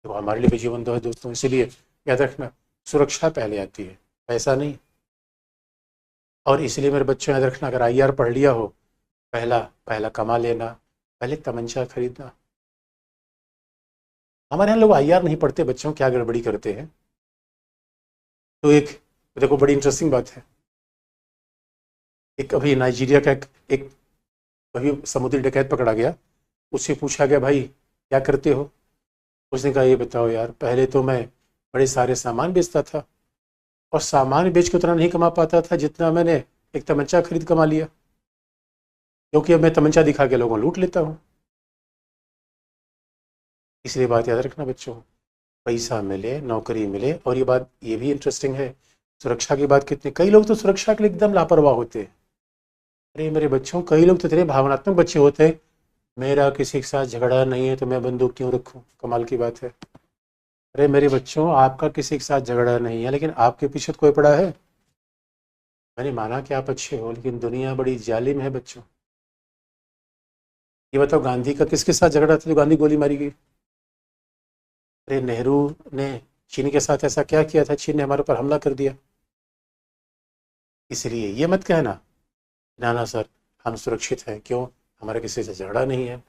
तो हमारे लिए भी जीवन दो है दोस्तों, इसीलिए याद रखना सुरक्षा पहले आती है, पैसा नहीं। और इसलिए मेरे बच्चों याद रखना, अगर आईआर पढ़ लिया हो, पहला पहला कमा लेना, पहले तमंचा खरीदना। हमारे यहाँ लोग आईआर नहीं पढ़ते बच्चों, क्या गड़बड़ी करते हैं। तो एक देखो बड़ी इंटरेस्टिंग बात है, एक अभी नाइजीरिया का एक अभी समुद्री डकैत पकड़ा गया, उससे पूछा गया भाई क्या करते हो? उसने कहा ये बताओ यार, पहले तो मैं बड़े सारे सामान बेचता था और सामान बेच के उतना नहीं कमा पाता था जितना मैंने एक तमंचा खरीद कमा लिया, क्योंकि अब मैं तमंचा दिखा के लोगों को लूट लेता हूँ। इसलिए बात याद रखना बच्चों, पैसा मिले, नौकरी मिले। और ये बात ये भी इंटरेस्टिंग है, सुरक्षा की बात कितने, कई लोग तो सुरक्षा के लिए एकदम लापरवाह होते हैं। अरे मेरे बच्चों, कई लोग तो इतने भावनात्मक बच्चे होते हैं, मेरा किसी के साथ झगड़ा नहीं है तो मैं बंदूक क्यों रखूं? कमाल की बात है। अरे मेरे बच्चों, आपका किसी के साथ झगड़ा नहीं है लेकिन आपके पीछे तो कोई पड़ा है। मैंने माना कि आप अच्छे हो, लेकिन दुनिया बड़ी जालिम है बच्चों। ये बताओ, गांधी का किसके साथ झगड़ा था जो गांधी गोली मारी गई? अरे नेहरू ने चीन के साथ ऐसा क्या किया था, चीन ने हमारे ऊपर हमला कर दिया। इसलिए ये मत कहना ना ना सर हम सुरक्षित हैं, क्यों? हमारा किसी से झगड़ा नहीं है।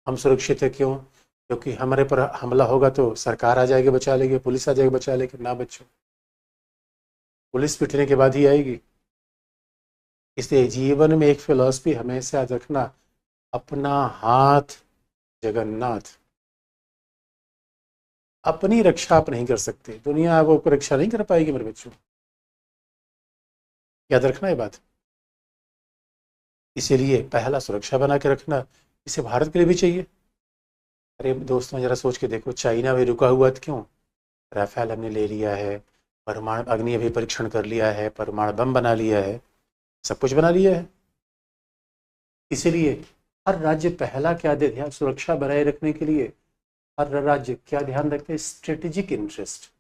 हम सुरक्षित है क्यों? क्योंकि हमारे पर हमला होगा तो सरकार आ जाएगी बचा लेगी, पुलिस आ जाएगी बचा लेगी। ना बच्चों, पुलिस पिटने के बाद ही आएगी। इसलिए जीवन में एक फिलॉसफी हमेशा याद रखना, अपना हाथ जगन्नाथ। अपनी रक्षा आप नहीं कर सकते, दुनिया आपको रक्षा नहीं कर पाएगी मेरे बच्चों, याद रखना ये बात। इसीलिए पहला सुरक्षा बना के रखना, इसे भारत के लिए भी चाहिए। अरे दोस्तों जरा सोच के देखो, चाइना भी रुका हुआ था क्यों? राफेल हमने ले लिया है, परमाणु अग्नि अभी परीक्षण कर लिया है, परमाणु बम बना लिया है, सब कुछ बना लिया है। इसीलिए हर राज्य पहला क्या ध्यान, सुरक्षा बनाए रखने के लिए हर राज्य क्या ध्यान रखते हैं? Strategic interest.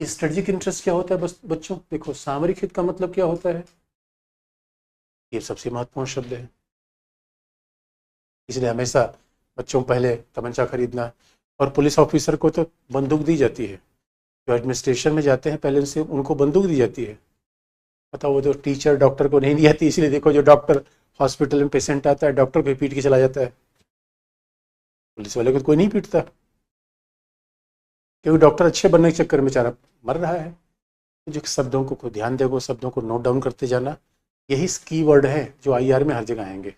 स्ट्रेटेजिक इंटरेस्ट क्या होता है? बस बच्चों देखो, सामरिक हित का मतलब क्या होता है? ये सबसे महत्वपूर्ण शब्द है। इसलिए हमेशा बच्चों पहले तमंचा खरीदना, और पुलिस ऑफिसर को तो बंदूक दी जाती है, जो एडमिनिस्ट्रेशन में जाते हैं पहले उनसे उनको बंदूक दी जाती है। बताओ, वो तो टीचर डॉक्टर को नहीं दी जाती। इसलिए देखो, जो डॉक्टर हॉस्पिटल में पेशेंट आता है, डॉक्टर को पीट के चला जाता है, पुलिस वाले को तो कोई नहीं पीटता, क्योंकि डॉक्टर अच्छे बनने के चक्कर में बेचारा मर रहा है। तो जो शब्दों को ध्यान देगो, शब्दों को नोट डाउन करते जाना, यही कीवर्ड है जो आईआर में हर जगह आएंगे।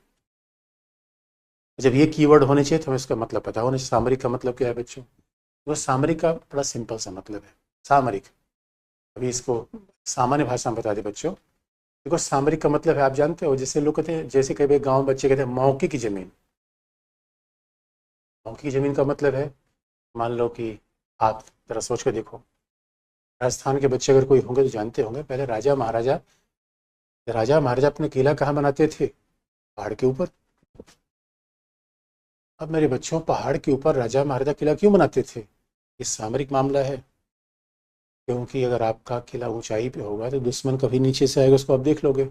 जब ये कीवर्ड होने चाहिए तो हमें इसका मतलब पता होना चाहिए। सामरिक का मतलब क्या है बच्चों? तो सामरिक का बड़ा सिंपल सा मतलब है, सामरिक। अभी इसको सामान्य भाषा में बता दे बच्चों। देखो, सामरिक का मतलब है, आप जानते हो, जैसे लोग कहते हैं, जैसे कई गाँव बच्चे कहते हैं मौके की ज़मीन। मौके की ज़मीन का मतलब है, मान लो कि आप जरा सोच कर देखो, राजस्थान के बच्चे अगर कोई होंगे तो जानते होंगे, पहले राजा महाराजा अपने किला कहाँ बनाते थे? पहाड़ के ऊपर। अब मेरे बच्चों, पहाड़ के ऊपर राजा महाराजा किला क्यों बनाते थे? ये सामरिक मामला है, क्योंकि अगर आपका किला ऊंचाई पे होगा तो दुश्मन कभी नीचे से आएगा, उसको आप देख लोगे,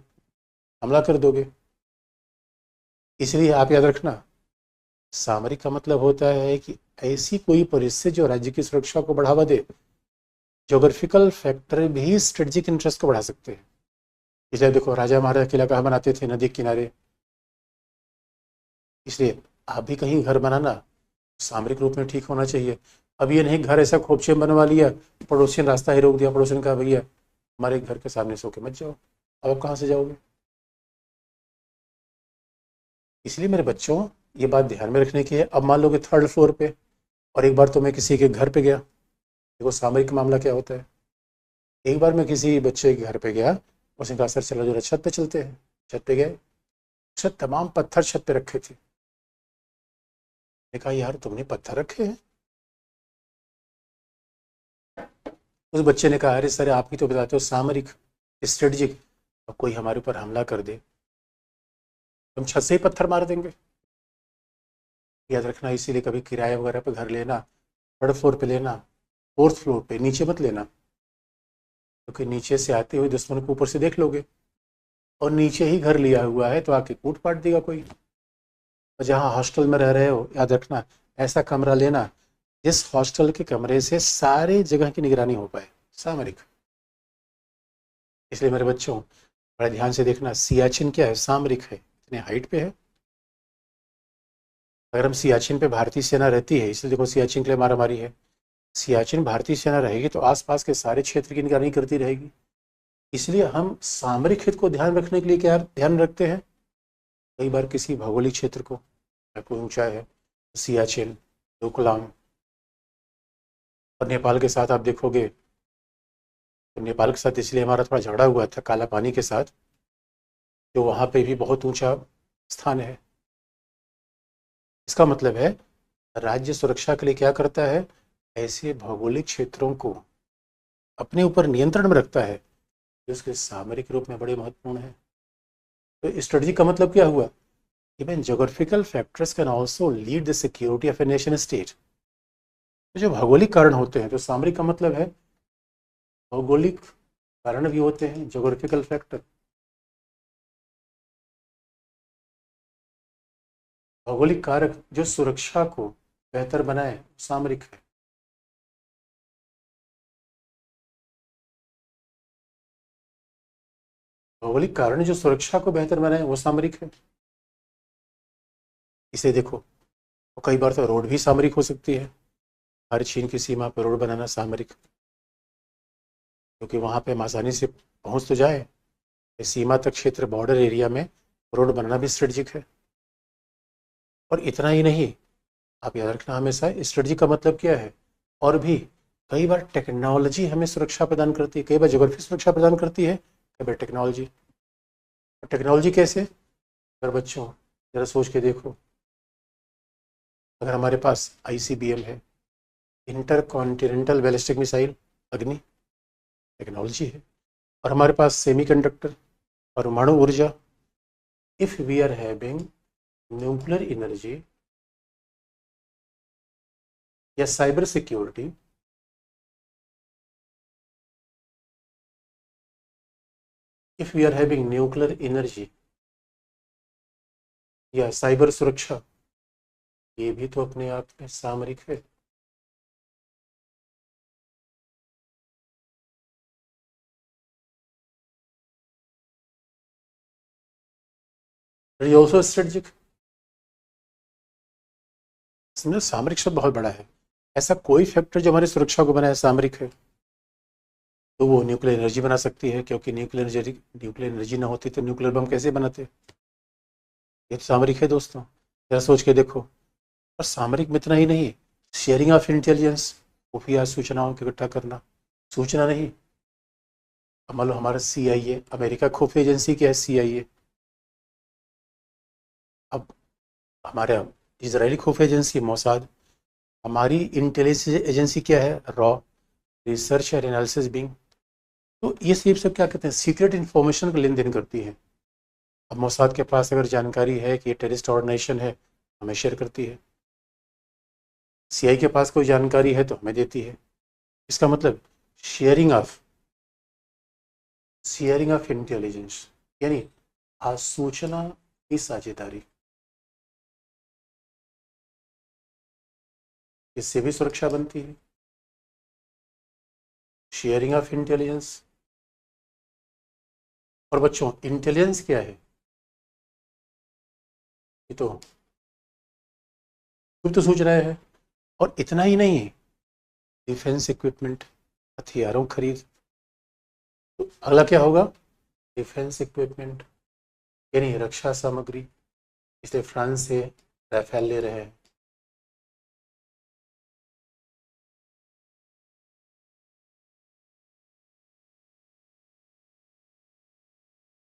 हमला कर दोगे। इसलिए आप याद रखना, सामरिक का मतलब होता है कि ऐसी कोई परिस्थिति जो राज्य की सुरक्षा को बढ़ावा दे। ज्योग्राफिकल फैक्टर भी स्ट्रेटेजिक इंटरेस्ट को बढ़ा सकते हैं। इसलिए देखो, राजा महाराजा किला कहाँ बनाते थे? नदी किनारे। इसलिए आप भी कहीं घर बनाना सामरिक रूप में ठीक होना चाहिए। अब ये नहीं घर ऐसा खोपचे बनवा लिया, पड़ोसी ने रास्ता ही रोक दिया, पड़ोसी ने कहा भैया हमारे घर के सामने सो के मत जाओ। अब आप कहाँ से जाओगे? इसलिए मेरे बच्चों, ये बात ध्यान में रखने की है। अब मान लो कि 3rd फ्लोर पे, और एक बार तो मैं किसी के घर पे गया, देखो सामरिक मामला क्या होता है। एक बार मैं किसी बच्चे के घर पे गया, उसने कहा सर चलो जरा छत पे चलते हैं। छत पे गए, छत तमाम पत्थर छत पे रखे थे। मैंने कहा यार तुमने पत्थर रखे हैं? उस बच्चे ने कहा अरे सर आप ही तो बताते हो सामरिक, स्ट्रेटजिक, अब कोई हमारे ऊपर हमला कर दे, हम छत से ही पत्थर मार देंगे। याद रखना, इसीलिए कभी किराए वगैरह पे घर लेना, 3rd फ्लोर पे लेना, 4th फ्लोर पे, नीचे मत लेना, क्योंकि नीचे से आते हुए दुश्मन को ऊपर से देख लोगे, और नीचे ही घर लिया हुआ है तो आके कूट पाट देगा कोई। और जहाँ हॉस्टल में रह रहे हो, याद रखना ऐसा कमरा लेना जिस हॉस्टल के कमरे से सारे जगह की निगरानी हो पाए, सामरिक। इसलिए मेरे बच्चों बड़े ध्यान से देखना, सियाचिन क्या है? सामरिक है, इतने हाइट पे है। अगर हम सियाचिन पे भारतीय सेना रहती है, इसलिए देखो सियाचिन के लिए मारामारी है, सियाचिन भारतीय सेना रहेगी तो आसपास के सारे क्षेत्र की निगरानी करती रहेगी। इसलिए हम सामरिक हित को ध्यान रखने के लिए क्या ध्यान रखते हैं, कई बार किसी भौगोलिक क्षेत्र को, कोई ऊंचाई है, सियाचिन, डोकलाम, और नेपाल के साथ आप देखोगे तो नेपाल के साथ इसलिए हमारा थोड़ा झगड़ा हुआ था काला पानी के साथ, जो वहाँ पे भी बहुत ऊंचा स्थान है। इसका मतलब है राज्य सुरक्षा के लिए क्या करता है, ऐसे भौगोलिक क्षेत्रों को अपने ऊपर नियंत्रण में रखता है जो उसके सामरिक रूप में बड़े महत्वपूर्ण है। तो स्ट्रेटजी का मतलब क्या हुआ, even geographical factors can also lead the security of a nation state. तो जो भौगोलिक कारण होते हैं, तो सामरिक का मतलब है भौगोलिक कारण भी होते हैं, जोग्राफिकल फैक्टर। भौगोलिक कारक जो सुरक्षा को बेहतर बनाए, सामरिक है। भौगोलिक कारण जो सुरक्षा को बेहतर बनाए वो सामरिक है। इसे देखो, तो कई बार तो रोड भी सामरिक हो सकती है। हर चीन की सीमा पर रोड बनाना सामरिक, क्योंकि वहां पे हम आसानी से पहुंच तो जाए, सीमा तक क्षेत्र, बॉर्डर एरिया में रोड बनाना भी स्ट्रेटजिक है। और इतना ही नहीं, आप याद रखना हमेशा स्ट्रेटजी का मतलब क्या है, और भी कई बार टेक्नोलॉजी हमें सुरक्षा प्रदान करती है, कई बार ज्योग्राफी सुरक्षा प्रदान करती है, कई बार टेक्नोलॉजी। टेक्नोलॉजी कैसे, अगर बच्चों जरा सोच के देखो, अगर हमारे पास ICBM है, intercontinental ballistic missile, Agni, technology है। और हमारे पास सेमीकंडक्टर, परमाणु ऊर्जा, if we are having nuclear energy या cyber security, if we are having nuclear energy या साइबर सुरक्षा, ये भी तो अपने आप में सामरिक है। Also strategic. इसमें सामरिक शब्द बहुत बड़ा है। ऐसा कोई फैक्टर जो हमारी सुरक्षा को बनाए सामरिक है, तो वो न्यूक्लियर एनर्जी बना सकती है, क्योंकि न्यूक्लियर एनर्जी ना होती तो न्यूक्लियर बम कैसे बनाते। ये तो सामरिक है दोस्तों, जरा सोच के देखो। और सामरिक में इतना ही नहीं, शेयरिंग ऑफ इंटेलिजेंस, खुफिया सूचनाओं को इकट्ठा करना, सूचना नहीं। अब मान लो हमारा CIA, अमेरिका खुफिया एजेंसी क्या है, CIA। अब हमारे इजरायली खुफिया एजेंसी मोसाद, हमारी इंटेलिजेंस एजेंसी क्या है, raw, research and analysis wing. तो ये सब क्या कहते हैं, सीक्रेट इन्फॉर्मेशन का लेन देन करती है। अब मोसाद के पास अगर जानकारी है कि ये टेररिस्ट ऑर्गेनाइजेशन है, हमें शेयर करती है। CI के पास कोई जानकारी है तो हमें देती है। इसका मतलब शेयरिंग ऑफ इंटेलिजेंस, यानी सूचना की साझेदारी, इससे भी सुरक्षा बनती है। Sharing of intelligence. और बच्चों इंटेलिजेंस क्या है, ये तो गुप्त सूचनाएं है। और इतना ही नहीं, डिफेंस इक्विपमेंट, हथियारों खरीद। तो अगला क्या होगा, डिफेंस इक्विपमेंट, यानी रक्षा सामग्री। इसलिए फ्रांस से राफेल ले रहे हैं।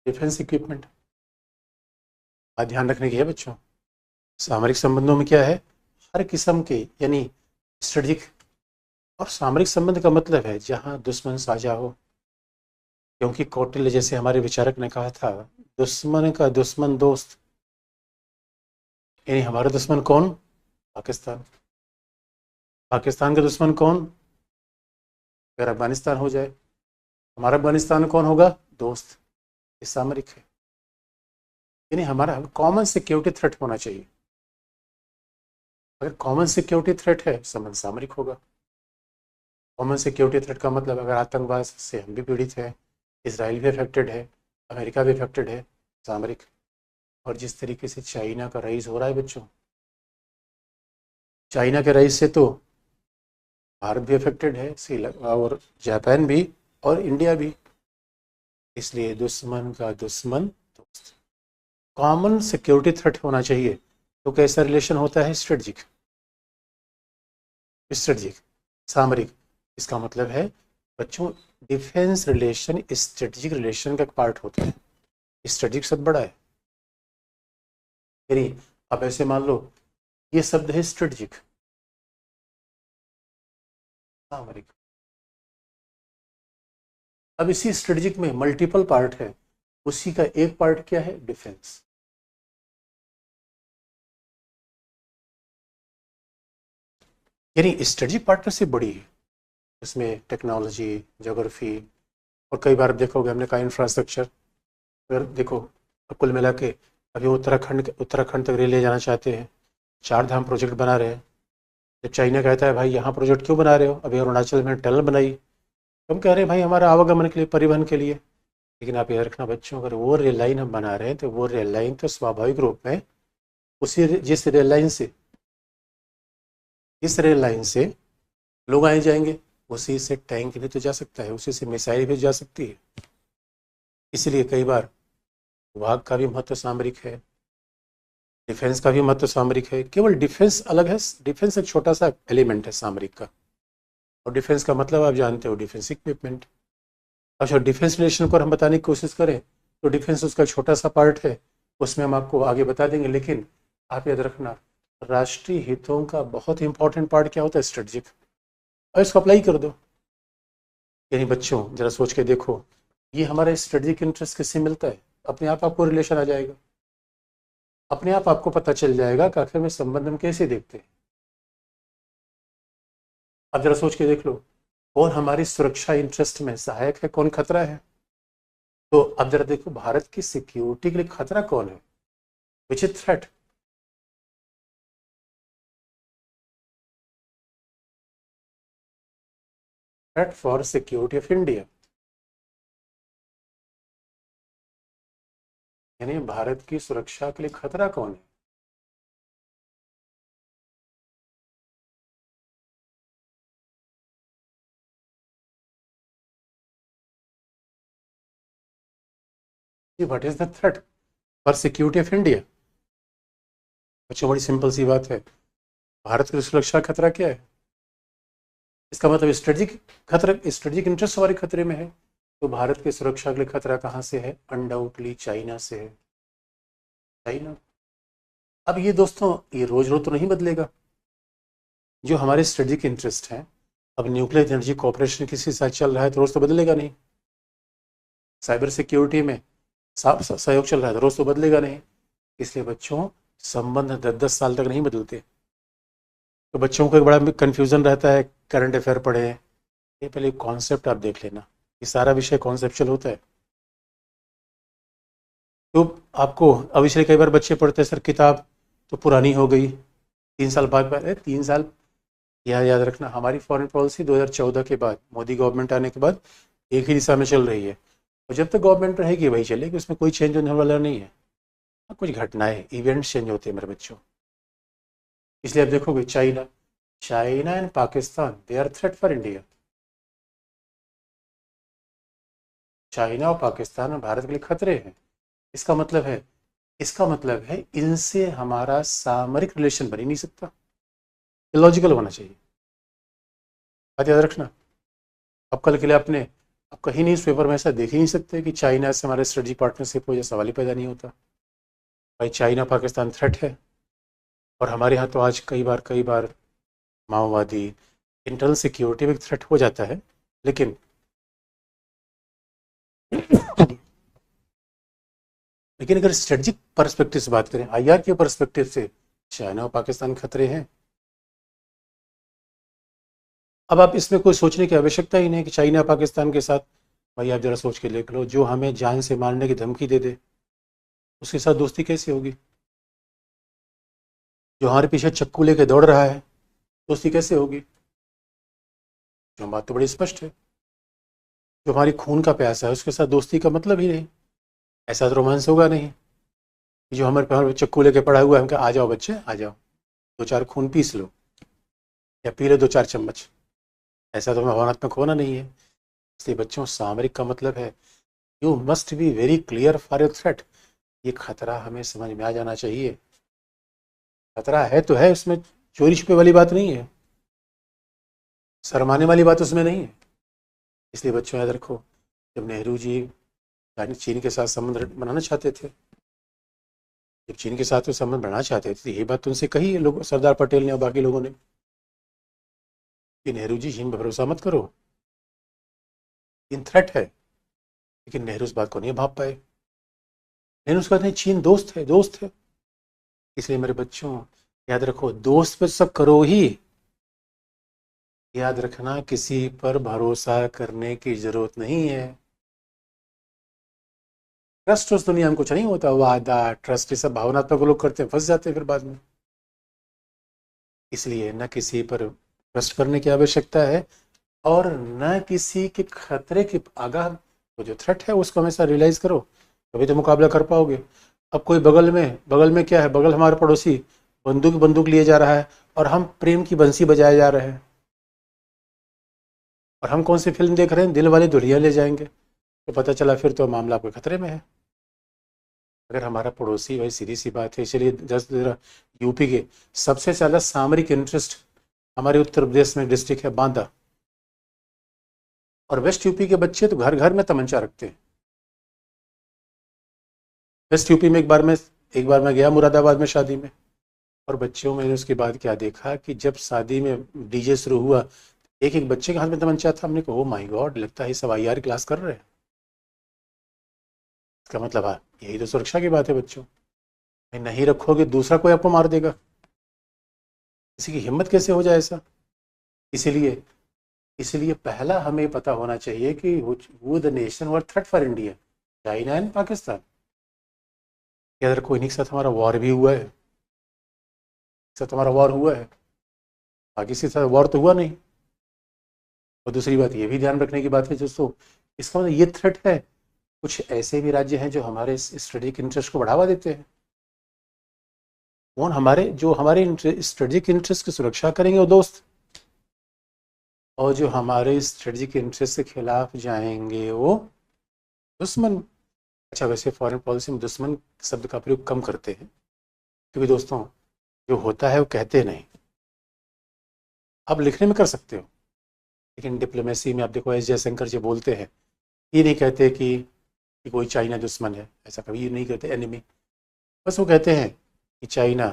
डिफेंस इक्विपमेंट बात ध्यान रखने की है बच्चों। सामरिक संबंधों में क्या है, हर किस्म के यानी स्ट्रेटेजिक, और सामरिक संबंध का मतलब है जहां दुश्मन साझा हो, क्योंकि कौटिल्य जैसे हमारे विचारक ने कहा था, दुश्मन का दुश्मन दोस्त। यानी हमारा दुश्मन कौन, पाकिस्तान। पाकिस्तान का दुश्मन कौन, अगर अफगानिस्तान हो जाए, हमारा अफगानिस्तान कौन होगा, दोस्त। ये सामरिक है, यानी हमारा कॉमन सिक्योरिटी थ्रेट होना चाहिए। अगर कॉमन सिक्योरिटी थ्रेट है, संबंध सामरिक होगा। कॉमन सिक्योरिटी थ्रेट का मतलब अगर आतंकवाद से हम भी पीड़ित हैं, इसराइल भी अफेक्टेड है, अमेरिका भी अफेक्टेड है, सामरिक। और जिस तरीके से चाइना का रईस हो रहा है बच्चों, चाइना के रईस से तो भारत भी अफेक्टेड है, श्रीलंका और जापान भी, और इंडिया भी। इसलिए दुश्मन का दुश्मन दोस्त, कॉमन सिक्योरिटी थ्रेट होना चाहिए। तो कैसा रिलेशन होता है, स्ट्रेटजिक। स्ट्रेटजिक, सामरिक, इसका मतलब है बच्चों डिफेंस रिलेशन स्ट्रेटजिक रिलेशन का एक पार्ट होता है। स्ट्रेटजिक शब्द बड़ा है, यानी अब ऐसे मान लो ये शब्द है स्ट्रेटजिक, सामरिक। अब इसी स्ट्रेटजिक में मल्टीपल पार्ट है, उसी का एक पार्ट क्या है, डिफेंस। यानी स्ट्रेटजिक पार्टनरशिप बड़ी है, इसमें टेक्नोलॉजी, ज्योग्राफी, और कई बार देखोगे हमने कहा इंफ्रास्ट्रक्चर। अगर देखो अब कुल मिला के अभी उत्तराखंड तक रेल ले जाना चाहते हैं, 4 धाम प्रोजेक्ट बना रहे हैं। जब चाइना कहता है भाई यहाँ प्रोजेक्ट क्यों बना रहे हो, अभी अरुणाचल में टनल बनाई, हम कह रहे हैं भाई हमारा आवागमन के लिए, परिवहन के लिए। लेकिन आप याद रखना बच्चों, अगर वो रेल लाइन हम बना रहे हैं तो वो रेल लाइन तो स्वाभाविक रूप में उसी जिस रेल लाइन से, इस रेल लाइन से लोग आए जाएंगे, उसी से टैंक भी तो जा सकता है, उसी से मिसाइल भी जा सकती है। इसलिए कई बार विभाग का भी महत्व सामरिक है, डिफेंस का भी महत्व सामरिक है। केवल डिफेंस अलग है, डिफेंस एक छोटा सा एलिमेंट है सामरिक का। और डिफेंस का मतलब आप जानते हो, डिफेंस इक्विपमेंट। अच्छा, डिफेंस रिलेशन को हम बताने की कोशिश करें तो डिफेंस उसका छोटा सा पार्ट है, उसमें हम आपको आगे बता देंगे। लेकिन आप याद रखना, राष्ट्रीय हितों का बहुत इंपॉर्टेंट पार्ट क्या होता है, स्ट्रेटजिक। और इसको अप्लाई कर दो। यानी बच्चों जरा सोच के देखो, ये हमारा स्ट्रेटजिक इंटरेस्ट किससे मिलता है, अपने आप आपको रिलेशन आ जाएगा, अपने आप आपको पता चल जाएगा कि आखिर में संबंध हम कैसे देखते हैं। अब जरा सोच के देख लो, कौन हमारी सुरक्षा इंटरेस्ट में सहायक है, कौन खतरा है। तो अब जरा देखो, भारत की सिक्योरिटी के लिए खतरा कौन है, which is threat. Threat for security of India, यानी भारत की सुरक्षा के लिए खतरा कौन है। What is the threat for security of India. बच्चों बड़ी सिंपल सी बात है, भारत की सुरक्षा का खतरा क्या है, इसका मतलब स्ट्रेटजिक खतरा, स्ट्रेटजिक इंटरेस्ट हमारे खतरे में है। तो भारत की सुरक्षा के लिए खतरा कहाँ से है, अनडाउटली चाइना से है, चाइना। अब ये दोस्तों ये रोज रोज तो नहीं बदलेगा, जो हमारे स्ट्रेटजिक इंटरेस्ट हैं। अब न्यूक्लियर एनर्जी कॉपरेशन किसी साथ चल रहा है तो रोज तो बदलेगा नहीं, साइबर सिक्योरिटी में सहयोग चल रहा है तो रोज तो बदलेगा नहीं। इसलिए बच्चों संबंध 10-10 साल तक नहीं बदलते। तो बच्चों को एक बड़ा कन्फ्यूजन रहता है, करंट अफेयर पढ़े, ये पहले कॉन्सेप्ट आप देख लेना, ये सारा विषय कॉन्सेप्चुअल होता है। तो आपको अब इसलिए कई बार बच्चे पढ़ते हैं सर किताब तो पुरानी हो गई, 3 साल बाद, 3 साल। याद रखना, हमारी फॉरेन पॉलिसी 2014 के बाद, मोदी गवर्नमेंट आने के बाद एक ही दिशा में चल रही है, और जब तक गवर्नमेंट रहेगी वही चलेगी, उसमें कोई चेंज होने वाला नहीं है। हाँ, कुछ घटनाएं, इवेंट्स चेंज होते हैं मेरे बच्चों। इसलिए आप देखोगे China, China and Pakistan they are threat for India. China और पाकिस्तान और भारत के लिए खतरे हैं। इसका मतलब है इसका मतलब है इनसे हमारा सामरिक रिलेशन बन ही नहीं सकता, लॉजिकल होना चाहिए। बात याद रखना। अब कल के लिए आप कहीं न्यूज़ पेपर में ऐसा देख ही नहीं सकते कि चाइना से हमारे स्ट्रेटेजिक पार्टनरशिप हो, या सवाल ही पैदा नहीं होता। भाई चाइना पाकिस्तान थ्रेट है, और हमारे यहाँ तो आज कई बार माओवादी, इंटरनल सिक्योरिटी में थ्रेट हो जाता है, लेकिन लेकिन अगर स्ट्रेटजिक पर्सपेक्टिव से बात करें, आईआर के पर्सपेक्टिव से, चाइना और पाकिस्तान खतरे हैं। अब आप इसमें कोई सोचने की आवश्यकता ही नहीं कि चाइना पाकिस्तान के साथ, भाई आप जरा सोच के देख लो, जो हमें जान से मारने की धमकी दे दे उसके साथ दोस्ती कैसे होगी? जो हमारे पीछे चक्कू लेके दौड़ रहा है, दोस्ती कैसे होगी? जो बात तो बड़ी स्पष्ट है। जो हमारी खून का प्यासा है उसके साथ दोस्ती का मतलब ही नहीं, ऐसा तो रोमांस होगा नहीं। जो हमारे पे चक्कू लेके पड़ा हुआ है, हम कहा आ जाओ बच्चे आ जाओ, दो चार खून पीस लो या पी लो दो चार चम्मच, ऐसा तो हमें भावनात्मक होना नहीं है। इसलिए बच्चों, सामरिक का मतलब है you must be very clear for your threat. ये खतरा हमें समझ में आ जाना चाहिए। खतरा है तो है, उसमें चोरी छुपे वाली बात नहीं है, शर्माने वाली बात उसमें नहीं है। इसलिए बच्चों याद रखो, जब नेहरू जी चीन के साथ संबंध बनाना चाहते थे, जब चीन के साथ वो संबंध बनाना चाहते थे, तो यही बात तो उनसे कही है लोग, सरदार पटेल ने और बाकी लोगों ने, कि नेहरू जी, चीन पर भरोसा मत करो, चीन थ्रेट है। लेकिन नेहरू इस बात को नहीं भाप पाए। नेहरू उसका नहीं, चीन दोस्त है, दोस्त है। इसलिए मेरे बच्चों याद रखो, दोस्त पे सब करो ही, याद रखना किसी पर भरोसा करने की जरूरत नहीं है। ट्रस्ट उस दुनिया में कुछ नहीं होता, वादा ट्रस्ट ये सब भावनात्मक लोग करते हैं, फंस जाते हैं फिर बाद में। इसलिए न किसी पर ट्रस्ट करने की आवश्यकता है, और न किसी के खतरे के आगाह, वो जो थ्रेट है उसको हमेशा रियलाइज करो, तभी तो मुकाबला कर पाओगे। अब कोई बगल में क्या है, बगल हमारे पड़ोसी बंदूक बंदूक लिए जा रहा है, और हम प्रेम की बंसी बजाए जा रहे हैं, और हम कौन सी फिल्म देख रहे हैं, दिल वाले दुल्हनिया ले जाएंगे, तो पता चला फिर तो मामला आपके खतरे में है। अगर हमारा पड़ोसी, भाई सीधी सी बात है। इसलिए यूपी के सबसे ज़्यादा सामरिक इंटरेस्ट हमारे उत्तर प्रदेश में डिस्ट्रिक्ट है बांदा, और वेस्ट यूपी के बच्चे तो घर घर में तमंचा रखते हैं। वेस्ट यूपी में एक बार मैं गया मुरादाबाद में शादी में, और बच्चों, मैंने उसके बाद क्या देखा कि जब शादी में डीजे शुरू हुआ, एक एक बच्चे के हाथ में तमंचा था। हमने कहा ओ माय गॉड, लगता है सब आईआर क्लास कर रहे हैं। इसका मतलब यही तो सुरक्षा की बात है बच्चों। नहीं रखोगे दूसरा कोई आपको मार देगा, किसी की हिम्मत कैसे हो जाए ऐसा? इसीलिए इसलिए पहला हमें पता होना चाहिए कि वो the nation were threat for India, China and Pakistan. अगर कोई नहीं के साथ हमारा वॉर भी हुआ है, साथ हमारा वॉर हुआ है, बाकी के साथ वॉर तो हुआ नहीं। और दूसरी बात ये भी ध्यान रखने की बात है दोस्तों, इसका मतलब ये थ्रेट है, कुछ ऐसे भी राज्य हैं जो हमारे स्ट्रेटेजिक इंटरेस्ट को बढ़ावा देते हैं। कौन हमारे स्ट्रेटेजिक इंटरेस्ट की सुरक्षा करेंगे, वो दोस्त, और जो हमारे स्ट्रेटेजिक इंटरेस्ट के खिलाफ जाएंगे वो दुश्मन। अच्छा, वैसे फॉरेन पॉलिसी में दुश्मन शब्द का प्रयोग कम करते हैं, क्योंकि दोस्तों जो होता है वो कहते नहीं, आप लिखने में कर सकते हो, लेकिन डिप्लोमेसी में आप देखो एस जयशंकर जी बोलते हैं, ये नहीं कहते कि कोई चाइना दुश्मन है, ऐसा कभी नहीं कहते एनिमी। बस वो कहते हैं कि China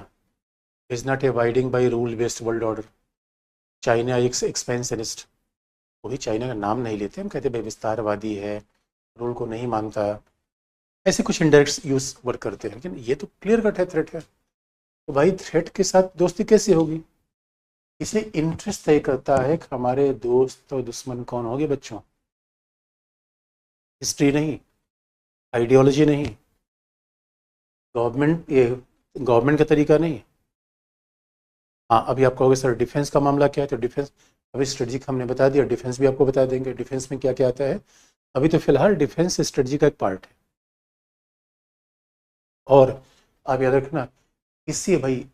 is not abiding by rule based world order, China एक एक्सपेंशनिस्ट। वही चाइना का नाम नहीं लेते, हम कहते भाई विस्तारवादी है, रूल को नहीं मानता, ऐसे कुछ इंडायरेक्ट यूज वर्क करते हैं। लेकिन ये तो क्लियर कट है, थ्रेट है। तो भाई थ्रेट के साथ दोस्ती कैसे होगी? इसे इंटरेस्ट तय करता है कि हमारे दोस्त और दुश्मन कौन होंगे बच्चों, हिस्ट्री नहीं, आइडियोलॉजी नहीं, गवर्नमेंट का तरीका नहीं। हाँ, अभी आप कहोगे सर डिफेंस का मामला क्या है, तो डिफेंस अभी स्ट्रेटजिक हमने बता दिया, डिफेंस भी आपको बता देंगे डिफेंस में क्या क्या आता है। अभी तो फिलहाल डिफेंस स्ट्रेटजी का एक पार्ट है। और आप याद रखना, इससे भाई